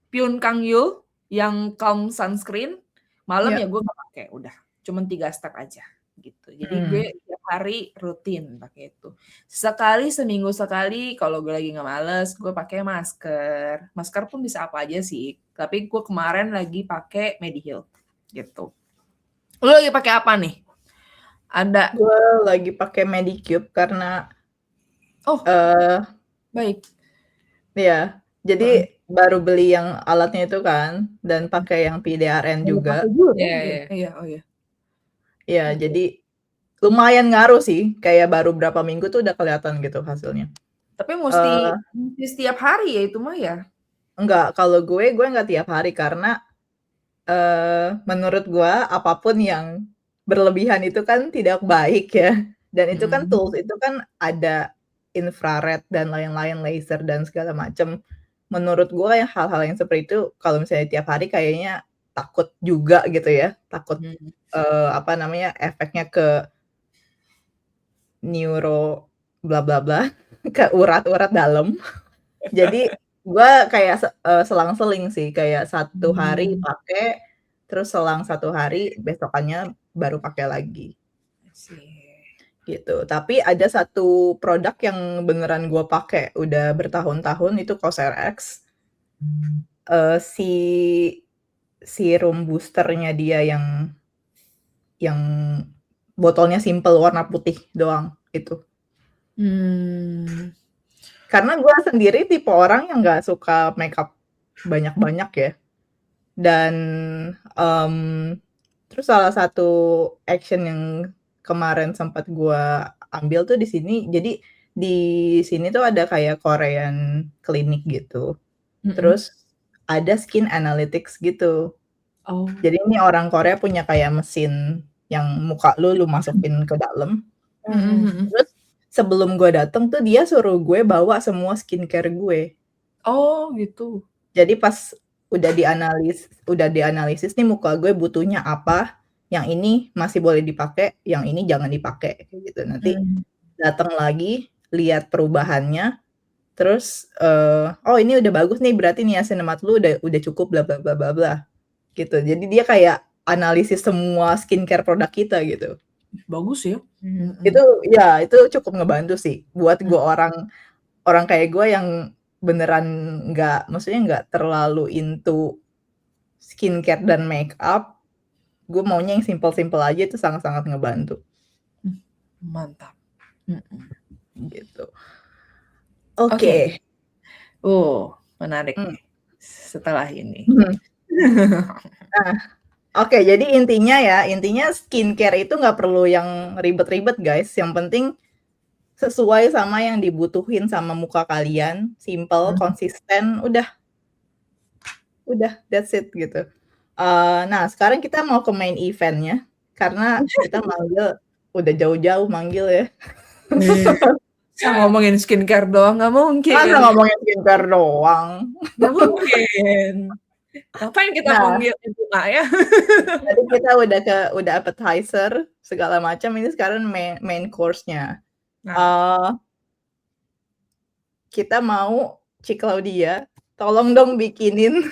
Pyun Kang Yul yang Calm Sunscreen. Malam ya gue nggak pakai, udah cuman 3 step aja gitu. Jadi gue tiap hari rutin pakai itu. Seminggu sekali kalau gue lagi nggak males, gue pakai masker. Masker pun bisa apa aja sih. Tapi gue kemarin lagi pakai Mediheal gitu. Lu lagi pakai apa nih? Ada. Gue lagi pakai Medicube karena baik. Iya, jadi baru beli yang alatnya itu kan, dan pakai yang PDRN juga. Iya, oh iya. Iya, jadi lumayan ngaruh sih, kayak baru berapa minggu tuh udah kelihatan gitu hasilnya. Tapi mesti setiap hari ya itu mah ya? Enggak, kalau gue nggak tiap hari karena menurut gue apapun yang berlebihan itu kan tidak baik ya. Dan itu kan tools itu kan ada infrared dan lain-lain, laser dan segala macam. Menurut gue yang hal-hal yang seperti itu kalau misalnya tiap hari kayaknya takut juga gitu ya. Takut efeknya ke neuro bla bla bla, ke urat-urat dalam. Jadi gue kayak selang-seling sih, kayak 1 hari pakai, terus selang 1 hari besokannya baru pakai lagi. Gitu. Tapi ada 1 produk yang beneran gue pakai udah bertahun-tahun, itu Cosrx. Si serum booster-nya dia yang botolnya simple warna putih doang, itu. Karena gue sendiri tipe orang yang nggak suka makeup banyak-banyak ya. Dan terus salah satu action yang kemarin sempat gue ambil tuh di sini, jadi di sini tuh ada kayak Korean clinic gitu. Terus ada skin analytics gitu. Jadi ini orang Korea punya kayak mesin yang muka lu masukin ke dalam. Terus sebelum gue dateng tuh dia suruh gue bawa semua skincare gue. Oh gitu. Jadi pas udah dianalisis nih muka gue butuhnya apa, yang ini masih boleh dipakai, yang ini jangan dipakai kayak gitu. Nanti datang lagi, lihat perubahannya, terus oh ini udah bagus nih berarti niacinamide lu udah cukup bla bla bla bla bla. Gitu. Jadi dia kayak analisis semua skincare produk kita gitu. Bagus ya. Itu cukup ngebantu sih buat gue orang kayak gue yang beneran maksudnya nggak terlalu into skincare dan makeup. gue maunya yang simple-simple aja itu sangat-sangat ngebantu. Mantap. Gitu. Oke. Oke. Menarik nih setelah ini. Nah, oke, jadi intinya skincare itu nggak perlu yang ribet-ribet guys. Yang penting sesuai sama yang dibutuhin sama muka kalian, simple, konsisten, udah that's it gitu. Nah sekarang kita mau ke main event-nya karena kita manggil udah jauh-jauh manggil ya. Bisa ngomongin skincare doang nggak mungkin. Masa ngomongin skincare doang? Nggak mungkin. Ngapain kita panggil Ibu A ya? Tadi kita udah appetizer segala macam, ini sekarang main course-nya. Kita mau Cik Claudia, tolong dong bikinin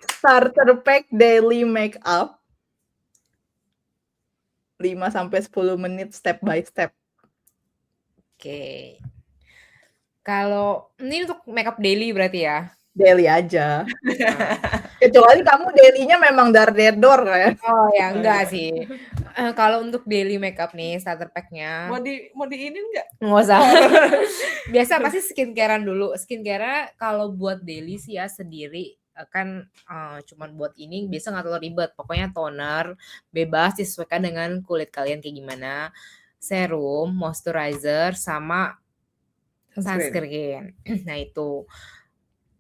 starter pack daily makeup 5-10 menit step by step. Oke. Kalau ini untuk makeup daily berarti ya? Daily aja. Kecuali kamu daily-nya memang dar-der-dor ya. Oh ya enggak sih. Kalau untuk daily makeup nih starter pack-nya. Mau diinin nggak? Nggak usah. Biasa pasti skincare-an dulu. Skincare kalau buat daily sih ya sendiri kan cuman buat ini biasa nggak terlalu ribet. Pokoknya toner bebas disesuaikan dengan kulit kalian kayak gimana. Serum, moisturizer, sama sunscreen. Nah itu.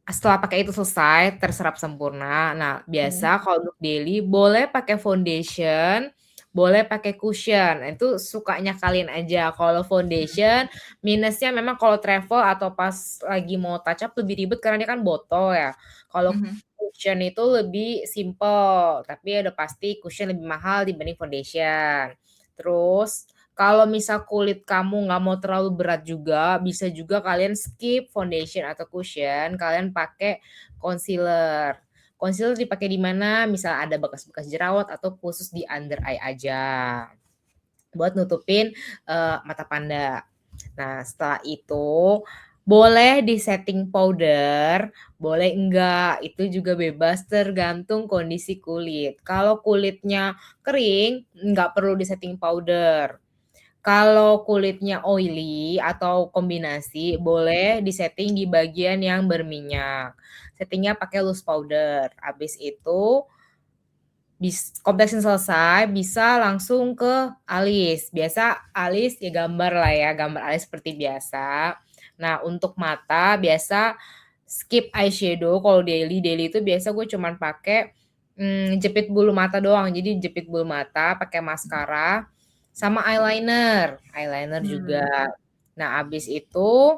Setelah pakai itu selesai, terserap sempurna. Nah, biasa kalau untuk daily boleh pakai foundation, boleh pakai cushion. Itu sukanya kalian aja. Kalau foundation, minusnya memang kalau travel atau pas lagi mau touch up lebih ribet karena dia kan botol ya. Kalau cushion itu lebih simple, tapi udah pasti cushion lebih mahal dibanding foundation. Terus kalau misal kulit kamu nggak mau terlalu berat juga, bisa juga kalian skip foundation atau cushion, kalian pakai concealer. Concealer dipakai di mana? Misal ada bekas-bekas jerawat atau khusus di under eye aja. Buat nutupin mata panda. Nah, setelah itu boleh di setting powder, boleh enggak. Itu juga bebas tergantung kondisi kulit. Kalau kulitnya kering, nggak perlu di setting powder. Kalau kulitnya oily atau kombinasi, boleh disetting di bagian yang berminyak. Settingnya pakai loose powder. Habis itu, complexion selesai, bisa langsung ke alis. Biasa alis ya gambar lah ya, gambar alis seperti biasa. Nah, untuk mata biasa skip eyeshadow. Kalau daily itu biasa gue cuman pakai jepit bulu mata doang. Jadi jepit bulu mata, pakai maskara, sama eyeliner juga. Nah, abis itu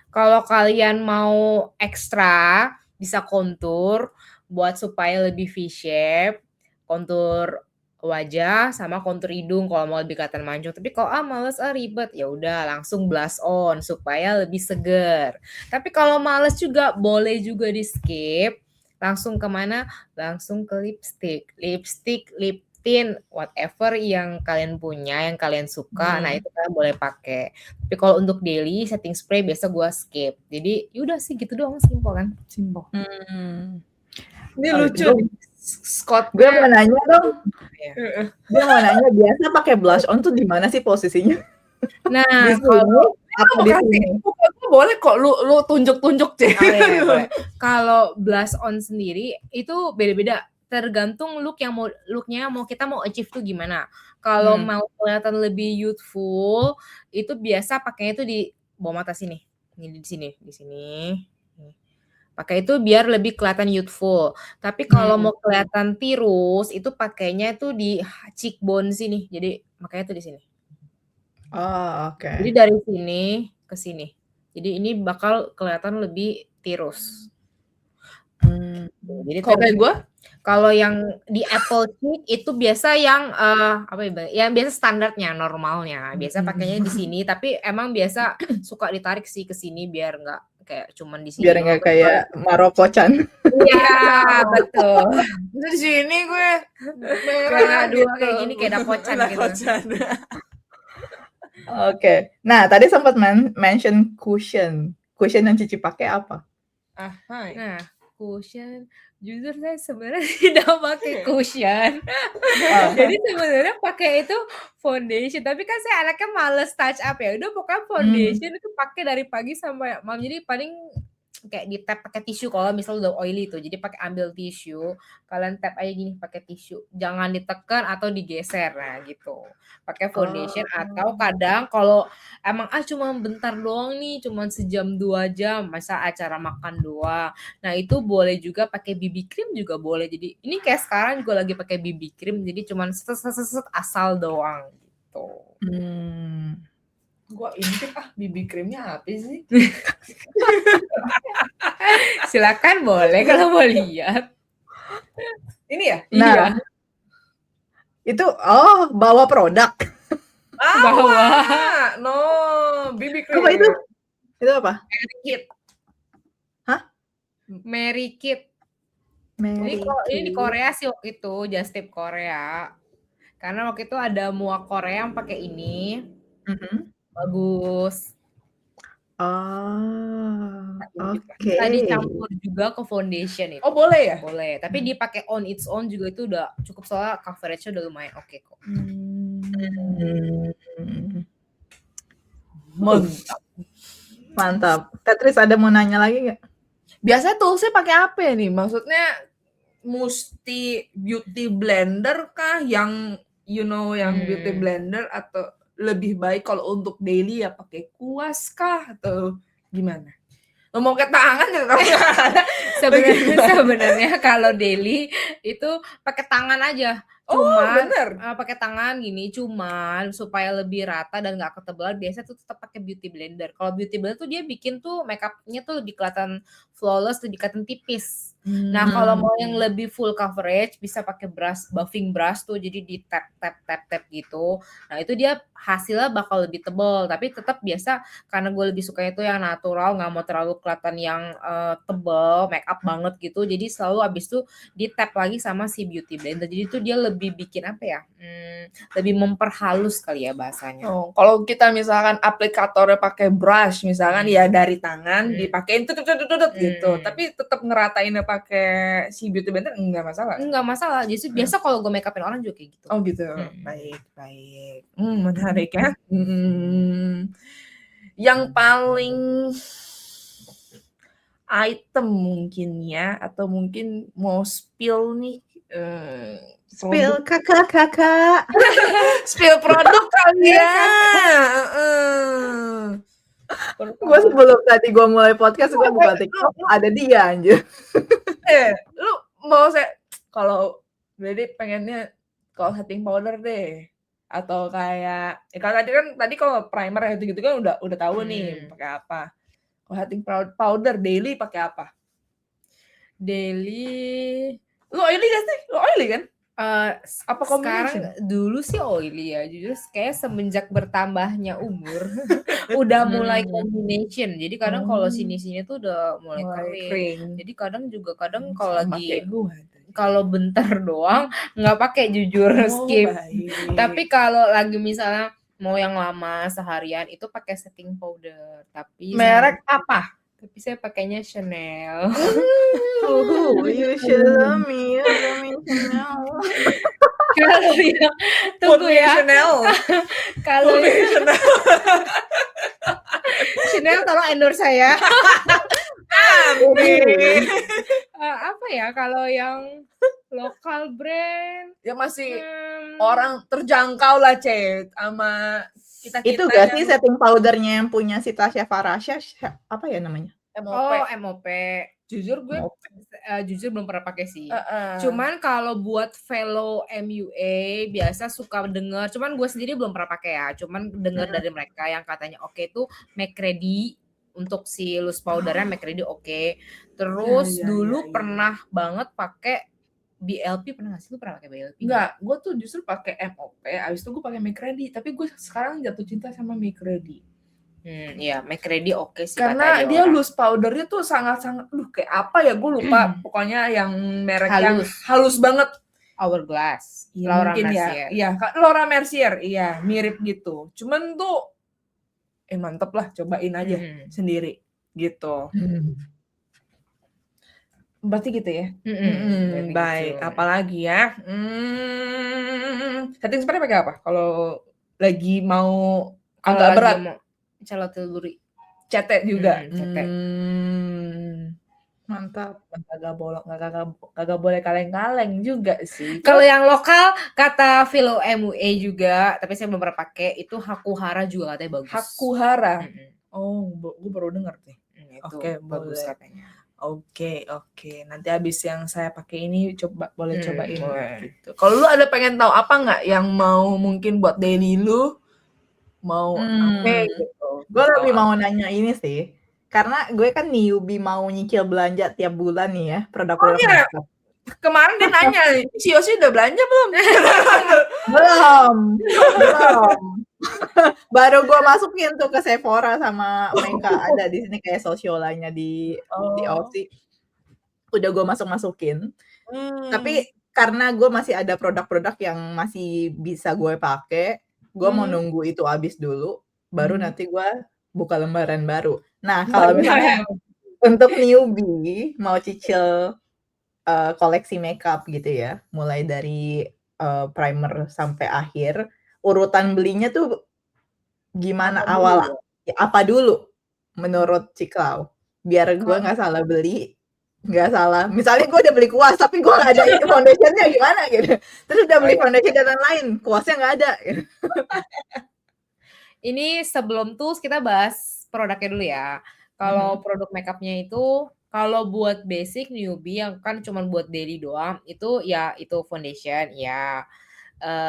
kalau kalian mau ekstra bisa kontur buat supaya lebih V-shape, kontur wajah sama kontur hidung kalau mau lebih kelihatan mancung. Tapi kalau males ribet, ya udah langsung blush on supaya lebih seger. Tapi kalau males juga boleh juga di skip. Langsung kemana? Langsung ke lipstick, lip tint, whatever yang kalian punya, yang kalian suka, nah itu kalian boleh pakai. Tapi kalau untuk daily setting spray biasa gue skip. Jadi yaudah sih gitu doang, simple kan? Simple. Ini lucu. Scott, gue mau nanya dong. Gue mau nanya, biasa pakai blush on tuh di mana sih posisinya? Nah, kalau di sini. Boleh kok lu tunjuk-tunjuk deh. Boleh. Kalau blush on sendiri itu beda-beda. Tergantung looknya mau kita mau achieve tuh gimana. Kalau mau kelihatan lebih youthful, itu biasa pakainya tuh di bawah mata sini. Ini di sini. Pakai itu biar lebih kelihatan youthful. Tapi kalau mau kelihatan tirus, itu pakainya itu di cheekbone sini. Jadi makanya tuh di sini. Oh, oke. Jadi dari sini ke sini. Jadi ini bakal kelihatan lebih tirus. Jadi kalau kayak gue, kalau yang di apple cheek itu biasa yang apa ya? Yang biasa standarnya, normalnya. Biasa pakainya di sini, tapi emang biasa suka ditarik sih ke sini biar nggak kayak cuman di sini. Biar nggak kayak Maroko-chan. Iya, betul. di sini gue merah dua kayak gini kayak dakocan gitu. Oke. Nah, tadi sempat mention cushion. Cushion yang Cici pakai apa? Nah, Cushion, jujur saya sebenarnya tidak pakai cushion. Oh. Jadi sebenarnya pakai itu foundation, tapi kan saya anaknya males touch up ya. Udah pokoknya foundation itu pakai dari pagi sampai malam. Jadi paling kayak di tap pakai tisu kalau misal udah oily itu. Jadi pakai ambil tisu, kalian tap aja gini pakai tisu. Jangan ditekan atau digeser, nah gitu. Pakai foundation atau kadang kalau emang cuma bentar doang nih, cuma sejam 2 jam, masa acara makan doang. Nah, itu boleh juga pakai BB cream juga boleh. Jadi ini kayak sekarang juga lagi pakai BB cream, jadi cuma set asal doang gitu. Gua intip BB creamnya apa sih? Silakan boleh kalau mau lihat. Ini ya? Nah, Iya. itu bawa produk. Bawa. No, BB cream. Apa itu? Itu apa? Mary Kit. Hah? Mary Kit. Ini di Korea sih waktu itu, just tip Korea. Karena waktu itu ada muak Korea yang pakai ini. Bagus. Oke. Bisa dicampur juga ke foundation itu. Oh, boleh ya? Boleh. Tapi dipakai on its own juga itu udah cukup, soalnya coverage-nya udah lumayan oke kok. Mantap. Tetris ada mau nanya lagi nggak? Biasanya toolsnya pakai apa nih? Maksudnya mesti beauty blender kah yang yang beauty blender, atau lebih baik kalau untuk daily ya pakai kuas kah atau gimana? Lo mau ke tangan ya kalau nggak ada. Sebenarnya kalau daily itu pakai tangan aja. Bener. Pakai tangan gini, cuman supaya lebih rata dan nggak ketebalan, biasanya tuh tetap pakai beauty blender. Kalau beauty blender tuh dia bikin tuh makeupnya tuh lebih kelihatan flawless, lebih kelihatan tipis. Nah, kalau mau yang lebih full coverage bisa pakai brush, buffing brush tuh, jadi di tap gitu. Nah, itu dia hasilnya bakal lebih tebal, tapi tetap biasa karena gue lebih suka itu yang natural, nggak mau terlalu kelihatan yang tebal, make up banget gitu. Jadi selalu abis itu di tap lagi sama si beauty blender. Jadi itu dia lebih bikin apa ya? Lebih memperhalus kali ya bahasanya. Oh, kalau kita misalkan aplikatornya pakai brush misalkan ya dari tangan dipakein tutut gitu, tapi tetap ngeratainnya pakai si beauty blender enggak masalah. Enggak masalah. Jadi biasa kalau gue make upin orang juga kayak gitu. Oh gitu. Baik. Menarik ya. Yang paling item mungkin ya, atau mungkin mau spill nih, Spill kakak. spill produk kali ya. Gue sebelum tadi gue mulai podcast gue buka TikTok ada dia anjir. Lu mau kalau jadi pengennya kalau setting powder deh, atau kayak kalau tadi kalau primer gitu kan udah tahu nih pakai apa. Kalau setting powder daily pakai apa? Daily Lu oily gak sih? Lu oily kan? Apa combination? Sekarang dulu sih oily ya, jujur kayak semenjak bertambahnya umur udah mulai combination. Jadi kadang kalau sini-sini tuh udah mulai kering. Jadi kadang kalau lagi kalau bentar doang nggak pakai, jujur skip. Tapi kalau lagi misalnya mau yang lama seharian itu pakai setting powder. Tapi merek apa? Tapi saya pakainya Chanel. You should love me, Chanel. Kalau ya, tunggu ya. Chanel. Kalau Chanel tolong endorse saya. Apa ya kalau yang lokal brand ya masih orang terjangkau lah sama kita. Itu gak sih setting powdernya yang punya si Tasya Farasya, apa ya namanya? MOP. Jujur gue belum pernah pakai sih. Cuman kalau buat fellow MUA biasa suka dengar, cuman gue sendiri belum pernah pakai ya. Cuman dengar dari mereka yang katanya oke tuh McCready untuk si loose powdernya, McCready oke. Terus dulu pernah banget pakai BLP, pernah nggak sih? Lu pernah pakai BLP? Enggak, gue tuh justru pakai MOP, abis itu gue pakai McCready. Tapi gue sekarang jatuh cinta sama McCready. Iya, McCready oke sih. Karena dia loose powdernya tuh sangat-sangat, kayak apa ya, gue lupa. Pokoknya yang merek yang halus banget. Hourglass. Laura Mercier. Iya, Laura Mercier. Iya, mirip gitu. Cuman tuh, mantep lah, cobain aja sendiri gitu. Berarti gitu ya? Berarti Baik. gitu. Apalagi ya? Setting spray pakai apa? Kalau lagi mau Kalau agak lagi berat, mau celotelluri. cetek juga. Cetek. Mantap. Kagak boleh kaleng-kaleng juga sih. Kalau yang lokal kata Philo MUA juga, tapi saya belum pernah pakai, itu Hakuhara juga katanya bagus. Hakuhara. Oh, gue baru dengar nih. Itu Oke, bagus boleh. katanya. Oke. Nanti habis yang saya pakai ini boleh cobain boleh. gitu. Kalau lu ada pengen tahu apa nggak yang mau mungkin buat daily lu mau apa gitu? Gue lebih mau nanya ini sih, karena gue kan newbie mau nyicil belanja tiap bulan nih ya, produk-produk iya. makeup. Kemarin dia nanya, si Yosi udah belanja belum? Belum. Baru gue masukin tuh ke Sephora sama Meka, ada di sini kayak Socialanya di Aussie. Udah gue masukin. Tapi karena gue masih ada produk-produk yang masih bisa gue pakai, gue mau nunggu itu habis dulu, baru nanti gue buka lembaran baru. Nah, kalau misalnya untuk newbie mau cicil koleksi makeup gitu ya, mulai dari primer sampai akhir, urutan belinya tuh gimana apa dulu menurut Ciklau? Biar gue nggak salah beli, nggak salah. Misalnya gue udah beli kuas, tapi gue nggak ada foundationnya gimana gitu. Terus udah beli foundation dan lain-lain, kuasnya nggak ada. Gitu. Ini sebelum tuh kita bahas produknya dulu ya. Kalau produk makeupnya itu, kalau buat basic newbie yang kan cuma buat daily doang, itu ya itu foundation ya.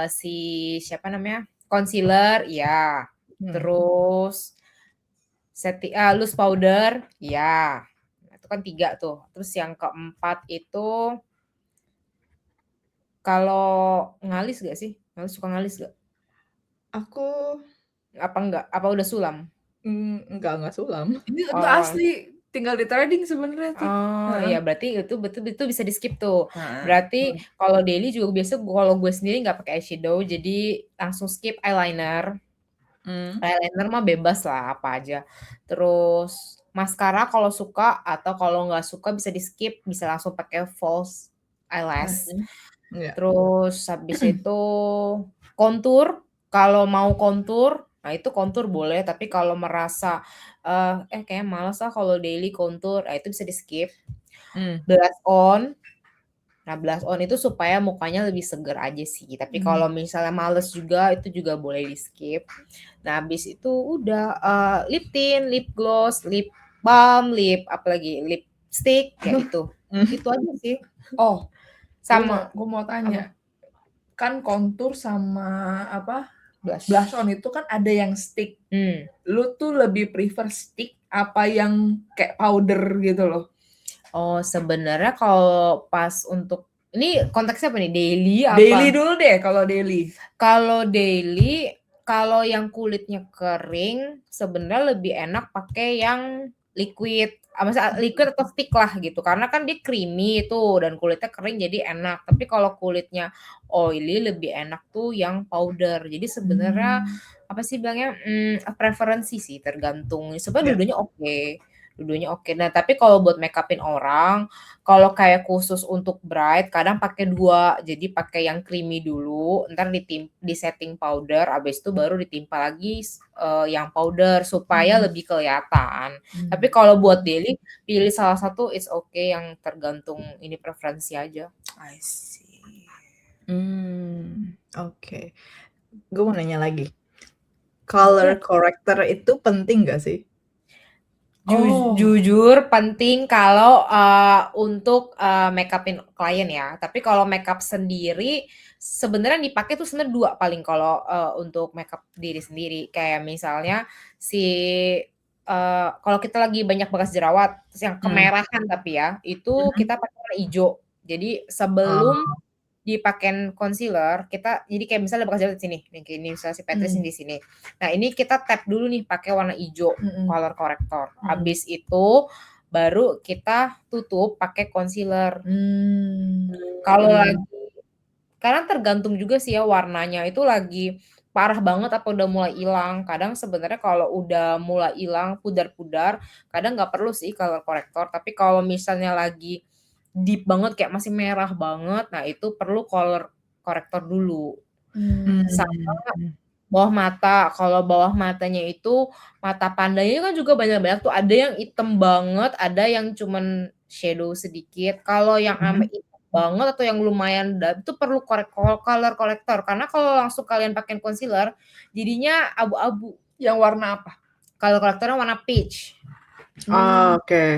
Si siapa namanya? Concealer ya. Terus loose powder ya. Itu kan 3 tuh. Terus yang keempat itu kalau ngalis gak sih? Ngalis suka ngalis gak? Aku Apa enggak? Apa udah sulam? Enggak sulam. Ini udah asli, tinggal di trading sebenarnya tuh. Ya berarti itu betul bisa di skip tuh. Berarti kalau daily juga biasa kalau gue sendiri nggak pakai eyeshadow, jadi langsung skip eyeliner. Eyeliner mah bebas lah apa aja. Terus maskara kalau suka atau kalau nggak suka bisa di skip, bisa langsung pakai false eyelash. Terus habis itu kontur, kalau mau kontur, nah itu kontur boleh, tapi kalau merasa kayaknya malas lah kalau daily kontur, nah itu bisa di skip. Blush on. Nah, blush on itu supaya mukanya lebih seger aja sih. Tapi kalau misalnya males juga, itu juga boleh di skip. Nah, habis itu udah lip tint, lip gloss, lip balm, apalagi lipstick, ya itu. Itu aja sih. Oh, sama. Gue mau tanya, kan kontur sama apa blush on itu kan ada yang stick. Lu tuh lebih prefer stick apa yang kayak powder gitu loh? Oh, sebenarnya kalau pas untuk ini konteksnya apa nih? Daily apa? Daily dulu deh kalau daily. Kalau daily, kalau yang kulitnya kering, sebenarnya lebih enak pakai yang liquid. Maksudnya liquid atau stick lah gitu. Karena kan dia creamy tuh dan kulitnya kering jadi enak. Tapi kalau kulitnya oily lebih enak tuh yang powder. Jadi sebenarnya apa sih bilangnya preferensi sih, tergantung. Sebenarnya dua-duanya oke. Nah, tapi kalau buat make upin orang, kalau kayak khusus untuk bright, kadang pakai 2. Jadi pakai yang creamy dulu, ntar di setting powder, abis itu baru ditimpa lagi yang powder supaya lebih kelihatan. Tapi kalau buat daily, pilih salah satu, it's okay, yang tergantung ini preferensi aja. I see. Oke. Gue mau nanya lagi. Color corrector itu penting gak sih? Jujur penting kalau untuk make upin klien ya. Tapi kalau make up sendiri sebenarnya dipakai tuh sebenarnya 2 paling kalau untuk make up diri sendiri. Kayak misalnya kalau kita lagi banyak bekas jerawat terus yang kemerahan tapi ya, itu kita pakai warna hijau. Jadi sebelum dipakein concealer, kita jadi kayak misalnya bekas jerawat di sini, nih kayak ini misalnya si Patrice di sini. Nah, ini kita tap dulu nih pakai warna hijau, color corrector. Habis itu baru kita tutup pakai concealer. Kalau lagi karena tergantung juga sih ya warnanya itu lagi parah banget apa udah mulai hilang. Kadang sebenarnya kalau udah mulai hilang pudar-pudar, kadang nggak perlu sih color corrector. Tapi kalau misalnya lagi deep banget kayak masih merah banget, nah itu perlu color corrector dulu. Sama bawah mata, kalau bawah matanya itu mata pandanya kan juga banyak-banyak tuh, ada yang hitam banget, ada yang cuman shadow sedikit. Kalau yang hitam banget atau yang lumayan itu perlu color corrector, karena kalau langsung kalian pakai concealer jadinya abu-abu. Yang warna apa? Color correctornya warna peach. Oke.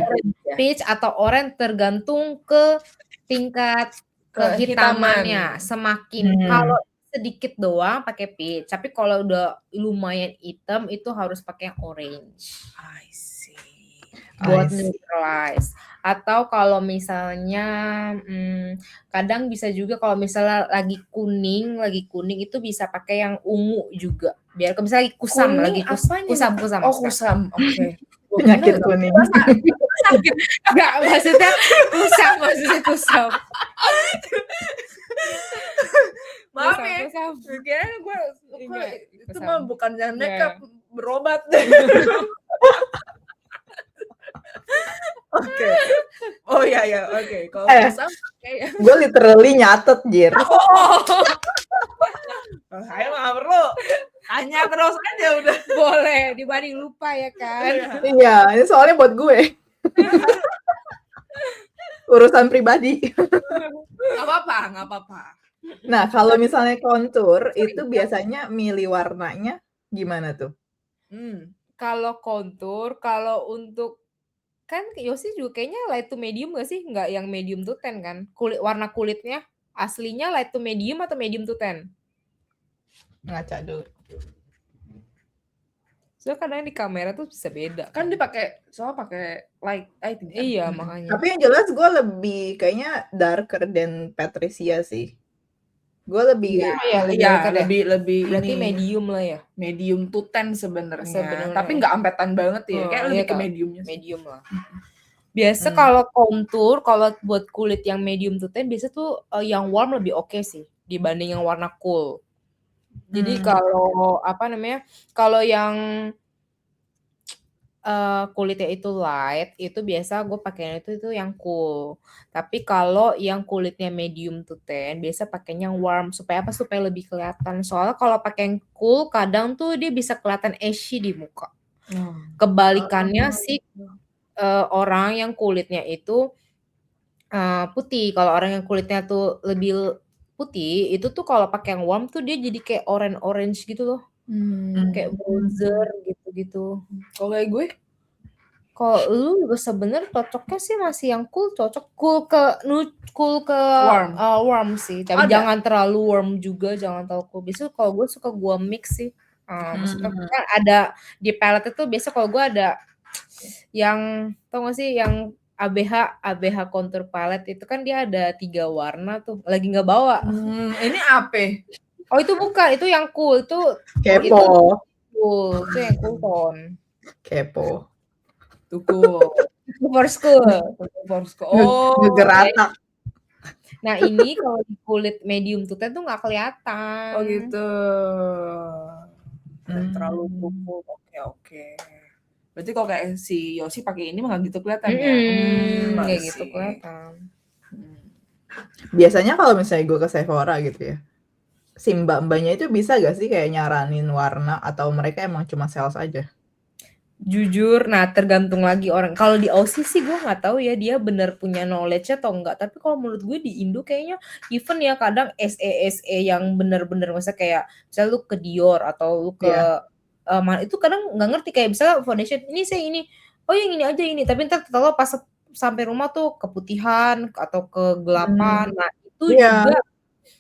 Peach atau orange tergantung ke tingkat kehitamannya. Semakin kalau sedikit doang pakai peach, tapi kalau udah lumayan hitam itu harus pakai yang orange. I see. Buat neutralize. Atau kalau misalnya kadang bisa juga kalau misalnya lagi kuning itu bisa pakai yang ungu juga. Biar kalau misalnya lagi kusam, Kuning kusam. Oh, kusam. Oke. Penyakit kuning. Sakit. Enggak, maksudnya kusam. Maaf ya. Kusam. Kayaknya gue itu kusam. mah bukannya makeup, Iya. berobat. Oke. Oh iya, oke. Kalau kusam kayak Gue literally nyatet, Jir. saya nggak perlu. Tanya terus aja udah. Boleh, dibanding lupa ya kan. Iya, ini soalnya buat gue. Urusan pribadi. Nggak apa-apa. Nah, kalau misalnya kontur itu biasanya milih warnanya gimana tuh? Kalau kontur, kalau untuk kan Yosi juga kayaknya light to medium gak sih? Nggak yang medium to tan kan? Warna kulitnya aslinya light to medium atau medium to tan? Ngaca dulu. Soalnya kadang di kamera tuh bisa beda. Kan dipakai, soalnya pakai light lighting kan? Iya, makanya. Tapi yang jelas gue lebih kayaknya darker than Patricia sih. Gue lebih lebih berarti ini, medium lah ya. medium to tan sebenarnya. Tapi nggak sampai tan banget ya. Kayak lebih ke mediumnya. Medium lah. Biasa kalau kontur, kalau buat kulit yang medium to tan biasa tuh yang warm lebih oke sih dibanding yang warna cool. Jadi kalau kalau yang kulitnya itu light, itu biasa gue pakainya itu yang cool. Tapi kalau yang kulitnya medium to tan, biasa pakainya yang warm supaya lebih kelihatan. Soalnya kalau pakai yang cool, kadang tuh dia bisa kelihatan ashy di muka. Kebalikannya sih orang yang kulitnya itu putih. Kalau orang yang kulitnya tuh lebih putih, itu tuh kalau pakai yang warm tuh dia jadi kayak orange gitu loh. Kayak bronzer gitu-gitu. Kalau kayak gue? Kalau lu juga sebenarnya cocoknya sih masih yang cool, cool ke warm sih. Tapi jangan terlalu warm juga, jangan terlalu cool. Biasanya kalau gue suka gue mix sih. Maksudnya kan ada di palette itu biasa kalau gue ada yang tau gak sih yang ABH contour palette itu kan dia ada 3 warna tuh. Lagi nggak bawa. Ini apa? Oh itu bukan, itu yang cool, itu kepo. Itu yang cool tone. Kepo. Tuh for school. Oh, ngegeratak. Nah ini kalau di kulit medium to tan tuh nggak kelihatan. Oh gitu. Terlalu pupul. Oke. Berarti kalau kayak si Yosi pakai ini mah nggak gitu kelihatan ya? Nggak gitu kelihatan. Biasanya kalau misalnya gue ke Sephora gitu ya, si mbak-mbaknya itu bisa gak sih kayak nyaranin warna atau mereka emang cuma sales aja? Jujur, nah tergantung lagi orang. Kalau di Aussie sih gue nggak tahu ya dia benar punya knowledge atau enggak. Tapi kalau menurut gue di Indo kayaknya even ya kadang SE yang benar-benar masa kayak misalnya lu ke Dior atau lu ke itu kadang nggak ngerti kayak misalnya foundation ini oh yang ini aja ini. Tapi ntar terlalu pas sampai rumah tuh keputihan atau kegelapan. Nah itu juga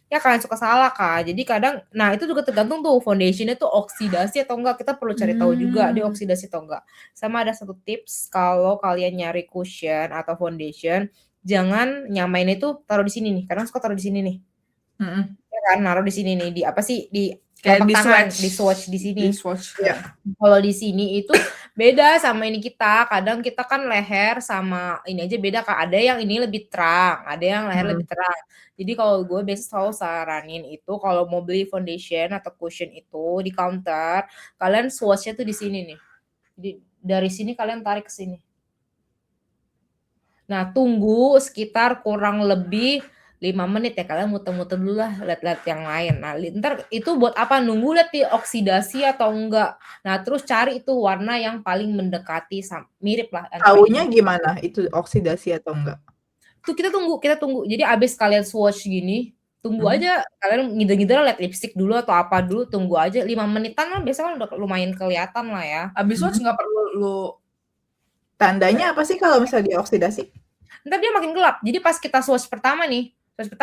ya kalian suka salah Kak. Jadi kadang, nah itu juga tergantung tuh foundationnya tuh oksidasi atau enggak. Kita perlu cari tahu juga dia oksidasi atau enggak. Sama ada satu tips kalau kalian nyari cushion atau foundation, jangan nyamain itu taruh di sini nih. Kadang suka taruh di sini nih. Ya kan, naruh di sini nih di apa sih di kayak di swatch di sini. Ya. Kalau di sini itu beda sama ini kita. Kadang kita kan leher sama ini aja beda Kak. Ada yang ini lebih terang, ada yang leher lebih terang. Jadi kalau gue biasa selalu saranin itu kalau mau beli foundation atau cushion itu di counter, kalian swatch-nya tuh di sini nih. Jadi dari sini kalian tarik ke sini. Nah, tunggu sekitar kurang lebih 5 menit ya, kalian muter-muter dulu lah, lihat-lihat yang lain. Nah, ntar itu buat apa? Nunggu lihat dioksidasi atau enggak. Nah, terus cari itu warna yang paling mendekati mirip lah antara Taunya ini. gimana itu oksidasi atau enggak? Tuh kita tunggu. Jadi abis kalian swatch gini, tunggu aja. Kalian ngider-ngider lihat lipstick dulu atau apa dulu, tunggu aja 5 menitan lah, biasanya kan udah lumayan kelihatan lah ya. Abis swatch nggak perlu lu Tandanya apa sih kalau misalnya dioksidasi? Ntar dia makin gelap. Jadi pas kita swatch pertama nih,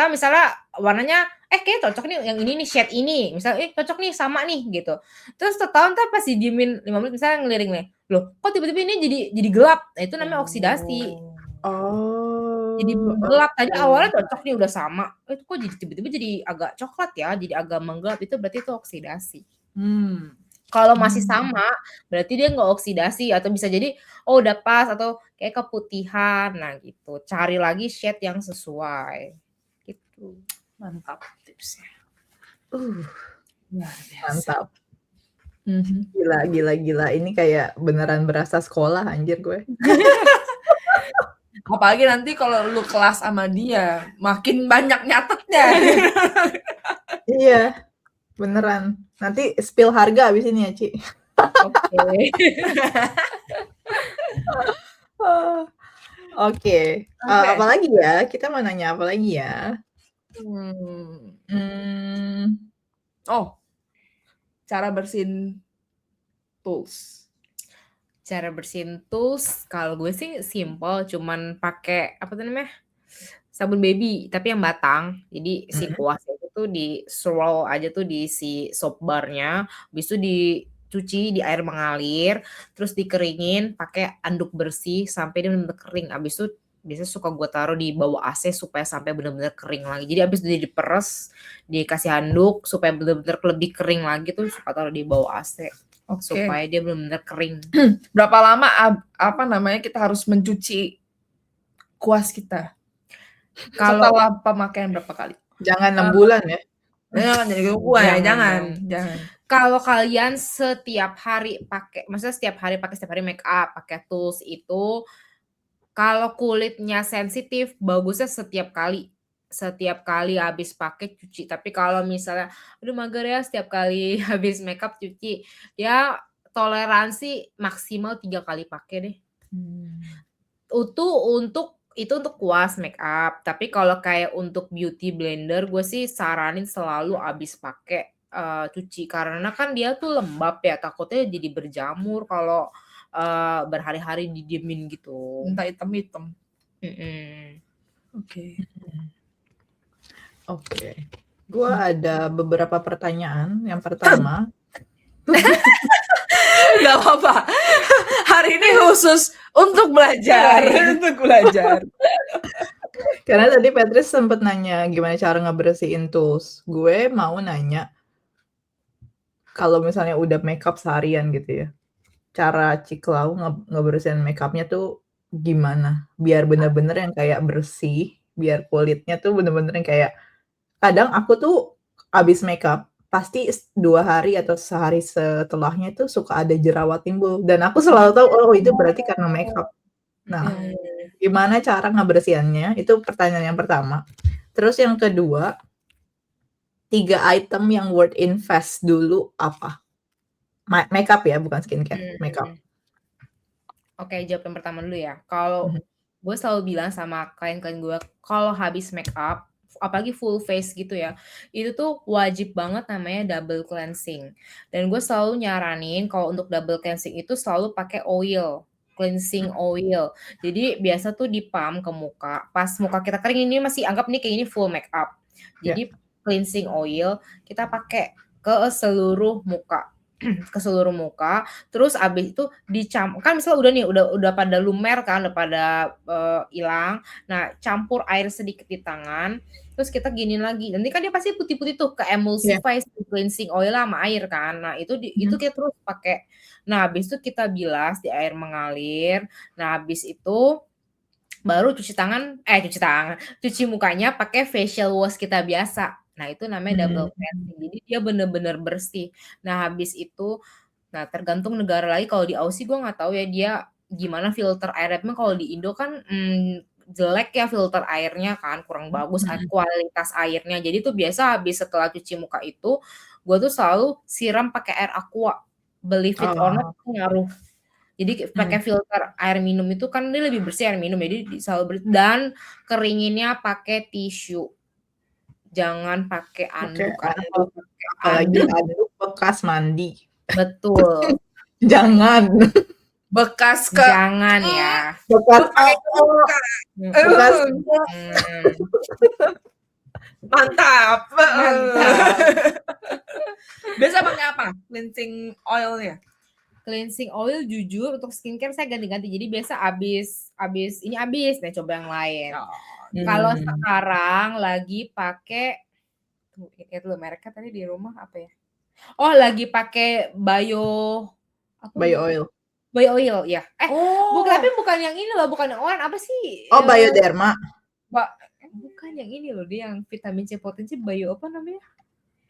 misalnya warnanya kayak cocok nih yang ini nih, shade ini. Misalnya cocok nih sama nih gitu. Terus setahun ntar pas didiemin 5 menit misalnya ngeliring nih. Loh, kok tiba-tiba ini jadi gelap? Nah, itu namanya oksidasi. Oh. Jadi gelap. Tadi awalnya cocok nih udah sama. Itu kok jadi tiba-tiba jadi agak coklat ya, jadi agak menggelap. Itu berarti itu oksidasi. Kalau masih sama, berarti dia nggak oksidasi atau bisa jadi udah pas atau kayak keputihan. Nah, gitu. Cari lagi shade yang sesuai. Gitu. Mantap tipsnya. Luar biasa. Mantap. Gila. Ini kayak beneran berasa sekolah anjir gue. Apalagi nanti kalau lu kelas sama dia, makin banyak nyatetnya. Iya, beneran. Nanti spill harga abis ini ya, Ci. Oke. Oke. Apa lagi ya? Kita mau nanya apa lagi ya? Cara bersihin tools. Cara bersihin tools, kalau gue sih simple, cuman pakai apa namanya? Sabun baby, tapi yang batang. Jadi si kuasnya itu tuh di swirl aja tuh di si soap barnya, habis itu dicuci di air mengalir, terus dikeringin pakai anduk bersih sampai dia benar-benar kering. Habis itu biasanya suka gue taruh di bawah AC supaya sampai benar-benar kering lagi. Jadi habis itu diperes, dikasih handuk supaya benar-benar lebih kering lagi tuh suka taruh di bawah AC. Supaya dia benar-benar kering. Berapa lama kita harus mencuci kuas kita? Setelah pemakaian berapa kali? Jangan 6 bulan ya. Jangan jadi gua ya, jangan. Kalau kalian setiap hari pakai, maksudnya setiap hari make up, pakai tools itu, kalau kulitnya sensitif, bagusnya setiap kali habis pakai cuci. Tapi kalau misalnya, aduh mager ya setiap kali habis makeup cuci, ya toleransi maksimal 3 kali pakai deh. Itu untuk kuas makeup. Tapi kalau kayak untuk beauty blender, gue sih saranin selalu habis pakai cuci, karena kan dia tuh lembab ya, takutnya jadi berjamur kalau berhari-hari didiemin gitu. Entah hitam-hitam. Oke. Gue ada beberapa pertanyaan. Yang pertama. Gak apa-apa. Hari ini khusus untuk belajar. Karena tadi Patrice sempat nanya gimana cara ngebersihin tools. Gue mau nanya, kalau misalnya udah makeup seharian gitu ya, cara Ciklau ngebersihin makeupnya tuh gimana? Biar bener-bener yang kayak bersih, biar kulitnya tuh bener-bener yang kayak, kadang aku tuh abis makeup, pasti 2 hari atau sehari setelahnya tuh suka ada jerawat timbul. Dan aku selalu tahu, itu berarti karena makeup. Nah, gimana cara ngebersihinnya? Itu pertanyaan yang pertama. Terus yang kedua, 3 item yang worth invest dulu apa? Makeup ya, bukan skincare, makeup. Oke, jawab yang pertama dulu ya. Kalau gue selalu bilang sama klien-klien gue, kalau habis makeup, apalagi full face gitu ya, itu tuh wajib banget namanya double cleansing. Dan gue selalu nyaranin kalau untuk double cleansing itu selalu pakai oil, cleansing oil. Jadi biasa tuh dipam ke muka. Pas muka kita kering, ini masih anggap nih kayak ini full makeup. Jadi cleansing oil kita pakai ke seluruh muka. Terus abis itu kan misalnya udah nih udah pada lumer kan, udah pada hilang. Nah, campur air sedikit di tangan, terus kita giniin lagi. Nanti kan dia pasti putih-putih tuh ke emulsify cleansing oil sama air kan. Nah, itu kita terus pakai. Nah, habis itu kita bilas di air mengalir. Nah, habis itu baru cuci mukanya pakai facial wash kita biasa. Nah, itu namanya double cleansing. Jadi dia bener-bener bersih. Nah, habis itu, tergantung negara lagi. Kalau di Aussie gue nggak tahu ya, dia gimana filter airnya. Memang kalau di Indo kan jelek ya filter airnya kan, kurang bagus kualitas airnya. Jadi tuh biasa habis setelah cuci muka itu, gue tuh selalu siram pakai air aqua. Believe it or not, itu ngaruh. Jadi pakai filter air minum itu kan dia lebih bersih air minum, jadi selalu bersih. Dan keringinnya pakai tisu. Jangan pakai anduk. Apalagi anduk bekas mandi. Betul. Jangan. Jangan ya. Bekas bekas mantap. Biasa pakai apa cleansing oilnya? Cleansing oil jujur untuk skincare saya ganti-ganti. Jadi biasa habis ini habis, nah coba yang lain. Kalau sekarang lagi pakai lihat dulu mereknya tadi di rumah apa ya? Oh, lagi pakai bio oil ya. Bukan yang ini loh, bukan yang orange, apa sih? Oh, Bioderma. Bukan yang ini loh, dia yang vitamin C potensi bio apa namanya?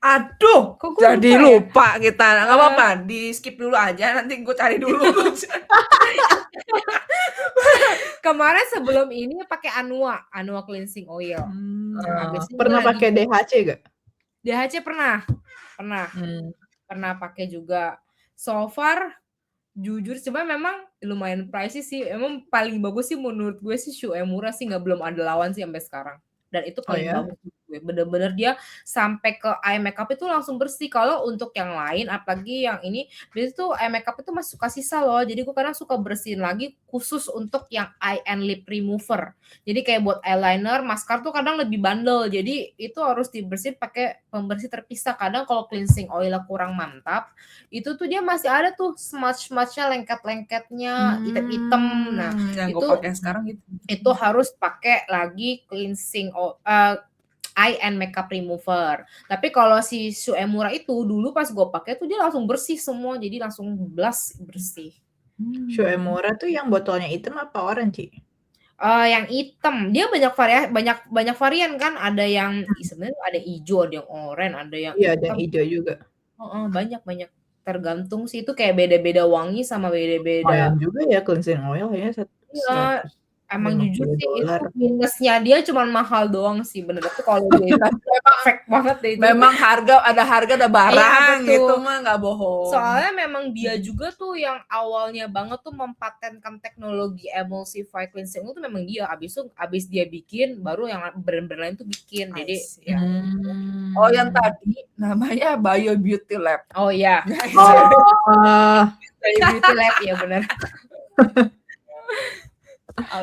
Aduh, kok jadi lupa kita. Nggak apa-apa, di skip dulu aja, nanti gue cari dulu. Kemarin sebelum ini pakai Anua cleansing oil. Pernah pakai DHC gak? DHC pernah pakai juga. So far jujur cuma memang lumayan pricey sih. Emang paling bagus sih menurut gue sih Shu Uemura sih, nggak belum ada lawan sih sampai sekarang. Dan itu paling bagus gue. Bener-bener dia sampai ke eye makeup itu langsung bersih. Kalau untuk yang lain, apalagi yang ini, biasanya tuh eye makeup itu masih suka sisa loh. Jadi gue kadang suka bersihin lagi khusus untuk yang eye and lip remover. Jadi kayak buat eyeliner, maskara tuh kadang lebih bandel. Jadi itu harus dibersihin pakai pembersih terpisah. Kadang kalau cleansing oilnya kurang mantap, itu tuh dia masih ada tuh smudge-nya, lengket-lengketnya, hitam-hitam. Nah, yang itu gue pakai sekarang gitu. Itu harus pakai lagi cleansing eye and makeup remover. Tapi kalau si Shu Uemura itu dulu pas gue pakai tuh dia langsung bersih semua, jadi langsung bersih. Shu Uemura tuh yang botolnya hitam apa orange? Yang hitam. Dia banyak varian kan. Ada yang sebenarnya ada hijau, ada yang oranye, ada yang ada yang hijau juga. Banyak. Tergantung sih, itu kayak beda-beda wangi sama beda-beda. Lumayan juga ya cleansing oil ya. Emang jujur sih itu minusnya dia cuma mahal doang sih bener. Tapi kalau dia emang fake banget deh itu. Memang ada harga ada barang gitu mah nggak bohong. Soalnya memang dia juga tuh yang awalnya banget tuh mempatenkan teknologi emulsify cleansing itu memang dia. Abis dia bikin baru yang brand-brand lain tuh bikin. Jadi ya. Oh, yang tadi namanya Bio Beauty Lab. Oh iya. Bio Beauty Lab ya benar.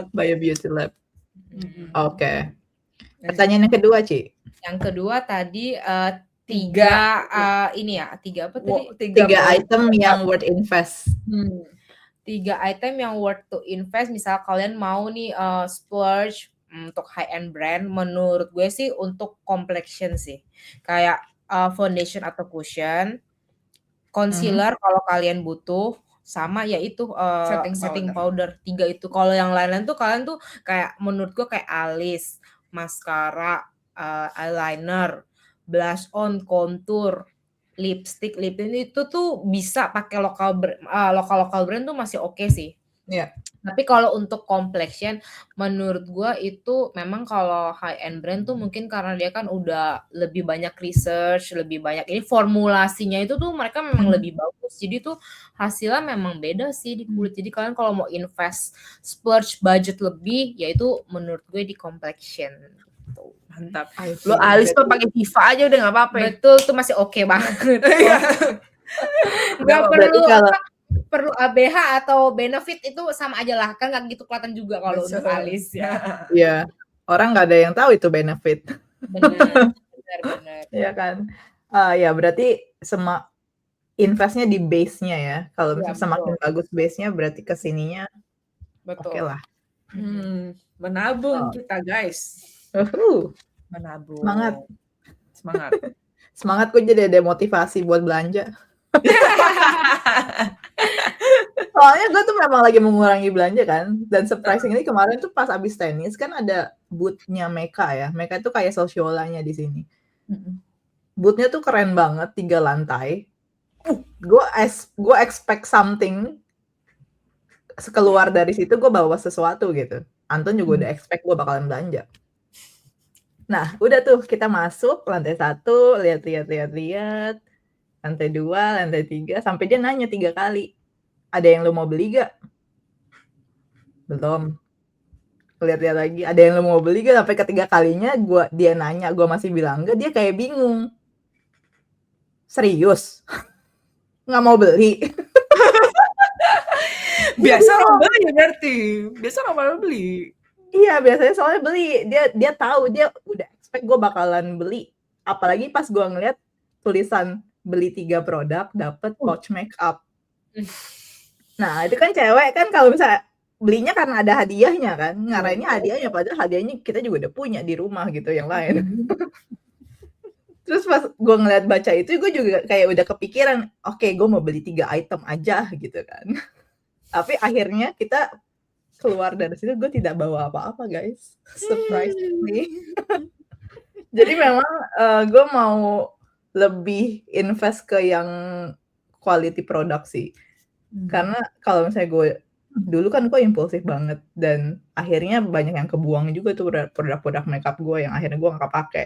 Bio Beauty Lab. Oke. Pertanyaan yang kedua, Ci. Yang kedua tadi tiga apa tadi? Tiga item yang worth invest. 3 item yang worth to invest. Misal kalian mau nih splurge untuk high end brand, menurut gue sih untuk complexion sih. Kayak foundation atau cushion, concealer kalau kalian butuh, sama yaitu setting powder 3 itu. Kalau yang lain-lain tuh kalian tuh kayak menurut gue kayak alis, maskara, eyeliner, blush on, contour, lipstick, lip tint itu tuh bisa pakai lokal brand tuh masih oke sih. Iya. Tapi kalau untuk complexion menurut gue itu memang kalau high end brand tuh mungkin karena dia kan udah lebih banyak research, lebih banyak ini formulasinya itu tuh mereka memang lebih bagus. Jadi tuh hasilnya memang beda sih di kulit. Jadi kalian kalau mau invest splurge budget lebih yaitu menurut gue di complexion gitu. Mantap. Lo alis tuh pakai Viva aja udah nggak apa-apa. Betul, tuh masih oke banget. Nggak perlu ABH atau benefit itu sama aja lah, kan nggak gitu kelihatan juga kalau untuk alis ya. Iya, orang nggak ada yang tahu itu benefit. Benar. Iya kan. Ya berarti investnya di base-nya ya. Kalau misalnya semakin bagus base-nya berarti kesininya oke lah. Menabung kita guys. Menabung. Semangat gue jadi ada motivasi buat belanja. Soalnya gue tuh memang lagi mengurangi belanja kan. Dan surprisingly kemarin tuh pas abis tenis kan ada booth-nya Meka ya. Meka tuh kayak Sociolanya di sini. Booth-nya tuh keren banget, 3 lantai. Gue expect something keluar dari situ gue bawa sesuatu gitu. Anton juga udah expect gue bakalan belanja. Nah, udah tuh kita masuk lantai 1, lihat. Lantai 2, lantai 3, sampai dia nanya 3 kali. Ada yang lu mau beli gak? Belum. Lihat-lihat lagi, ada yang lu mau beli gak? Sampai ketiga kalinya dia nanya, gue masih bilang enggak, dia kayak bingung. Serius? Nggak mau beli? Biasa orang beli berarti. Biasa orang beli. Iya, biasanya soalnya beli. Dia tahu, dia udah expect gue bakalan beli. Apalagi pas gue ngeliat tulisan beli 3 produk dapet pouch makeup. Nah, itu kan cewek kan kalau misalnya belinya karena ada hadiahnya kan, ngarahinnya hadiahnya, padahal hadiahnya kita juga udah punya di rumah gitu yang lain. Terus pas gue ngeliat baca itu, gue juga kayak udah kepikiran, oke, gue mau beli 3 item aja gitu kan. Tapi akhirnya kita keluar dari situ, gue tidak bawa apa-apa guys, surprisingly. Jadi memang gue mau lebih invest ke yang quality produk sih. Karena kalau misalnya gue dulu kan gue impulsif banget, dan akhirnya banyak yang kebuang juga tuh produk-produk makeup gue yang akhirnya gue nggak kepake.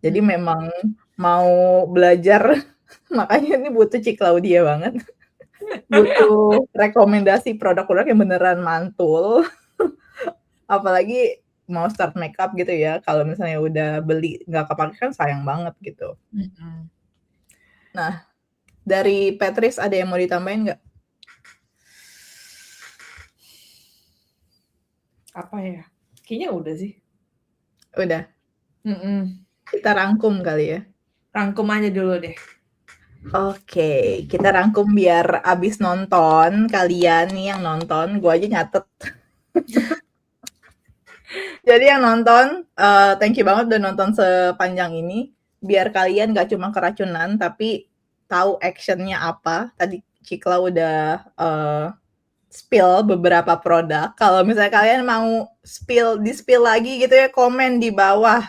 Jadi memang mau belajar, makanya ini butuh Ci Claudia banget. Butuh rekomendasi produk-produk yang beneran mantul. Apalagi mau start makeup gitu ya, kalau misalnya udah beli nggak kepake kan sayang banget gitu. Nah, dari Patrice ada yang mau ditambahin nggak? Apa ya? Kayaknya udah sih. Udah. Kita rangkum kali ya. Rangkum aja dulu deh. Oke, kita rangkum biar abis nonton, kalian nih yang nonton, gue aja nyatet. Jadi yang nonton, thank you banget udah nonton sepanjang ini. Biar kalian gak cuma keracunan, tapi tahu actionnya apa. Tadi Cikla udah spill beberapa produk. Kalau misalnya kalian mau di-spill lagi gitu ya, komen di bawah.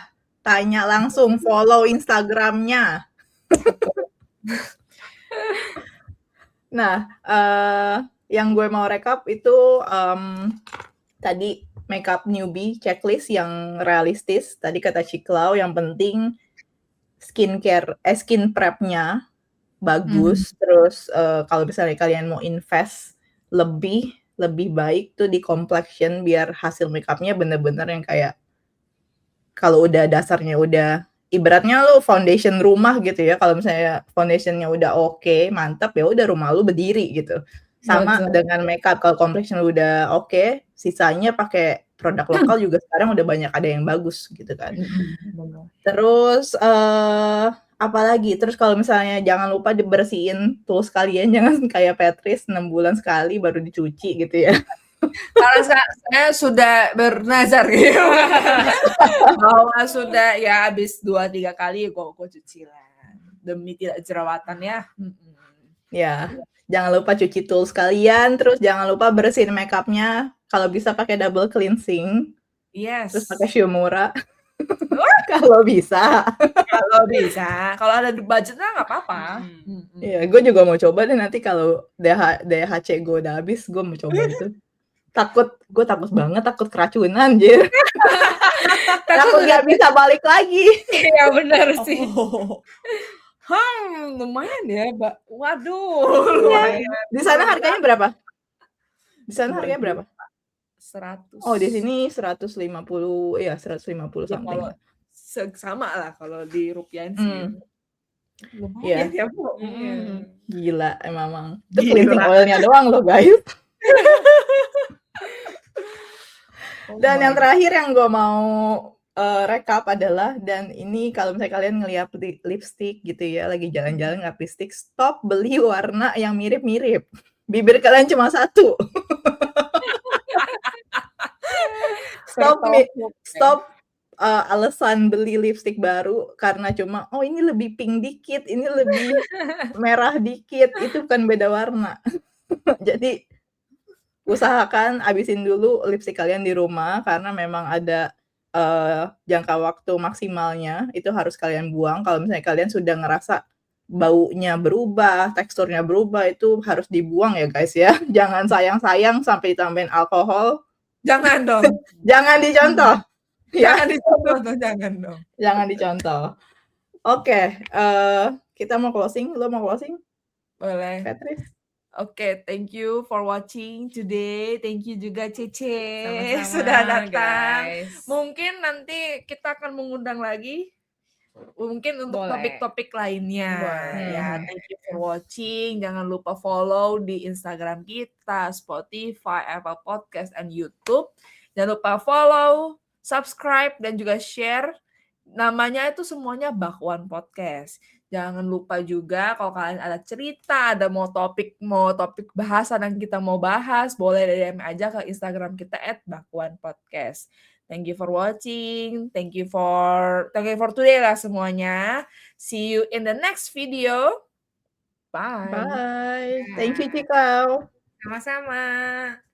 Tanya langsung, follow Instagramnya. Nah, yang gue mau recap itu tadi makeup newbie checklist yang realistis. Tadi kata Ciklau, yang penting skin prep-nya bagus. Terus kalau misalnya kalian mau invest lebih baik tuh di complexion, biar hasil makeupnya bener-bener yang kayak kalau udah dasarnya udah ibaratnya lu foundation rumah gitu ya. Kalau misalnya foundationnya udah oke, mantap, ya udah rumah lu berdiri gitu. Sama dengan makeup, kalau complexion lu udah oke, sisanya pakai produk lokal juga sekarang udah banyak ada yang bagus gitu kan. Terus apalagi? Terus kalau misalnya jangan lupa dibersihin tools kalian, jangan kayak Patrice 6 bulan sekali baru dicuci gitu ya. Karena saya sudah bernazar gitu. Bahwa sudah ya habis 2-3 kali gue cuci lah. Demi tidak jerawatan ya. Ya, jangan lupa cuci tools kalian, terus jangan lupa bersihin makeupnya. Kalau bisa pakai double cleansing. Yes. Terus pakai Shumura. Kalau bisa. Kalau bisa. Kalau ada budgetnya nggak apa-apa. Iya, gue juga mau coba deh nanti kalau DHC gue udah habis, gue mau coba itu. Gue takut banget, takut keracunan, Jir. Takut nggak bisa balik lagi. Iya benar sih. Lumayan ya, Mbak. Waduh. Lumayan. Di sana harganya berapa? Di sana harganya berapa? 100. Oh, di sini 150, ya 150 something. Ya, sama lah kalau di rupiahin sih. Lumayan ya, Bu. Gila, emang. Itu cleansing oilnya doang loh, guys. Dan yang terakhir yang gue mau recap adalah, dan ini kalau misalnya kalian ngeliat lipstick gitu ya, lagi jalan-jalan ngeliat lipstick, stop beli warna yang mirip-mirip. Bibir kalian cuma satu. Stop alasan beli lipstick baru karena cuma ini lebih pink dikit, ini lebih merah dikit, itu bukan beda warna. Jadi usahakan abisin dulu lipstick kalian di rumah, karena memang ada jangka waktu maksimalnya, itu harus kalian buang. Kalau misalnya kalian sudah ngerasa baunya berubah, teksturnya berubah, itu harus dibuang ya guys ya. Jangan sayang-sayang sampai ditambahin alkohol. Jangan dong. Jangan dicontoh. Ya, Jangan dicontoh dong, jangan dong. jangan dicontoh. Oke, kita mau closing. Lo mau closing, Boleh. Patrice? Oke, thank you for watching today. Thank you juga Cece Sama-sama, sudah datang. guys. Mungkin nanti kita akan mengundang lagi, mungkin untuk Boleh. topik-topik lainnya. Boleh. Ya, thank you for watching. Jangan lupa follow di Instagram kita, Spotify, Apple Podcast, and YouTube. Jangan lupa follow, subscribe, dan juga share. Namanya itu semuanya Bakwan Podcast. Jangan lupa juga kalau kalian ada cerita, ada mau topik bahasan yang kita mau bahas, boleh DM aja ke Instagram kita @bakwanpodcast. Thank you for watching. Thank you for today lah semuanya. See you in the next video. Bye. Bye. Thank you, Cikau. Sama-sama.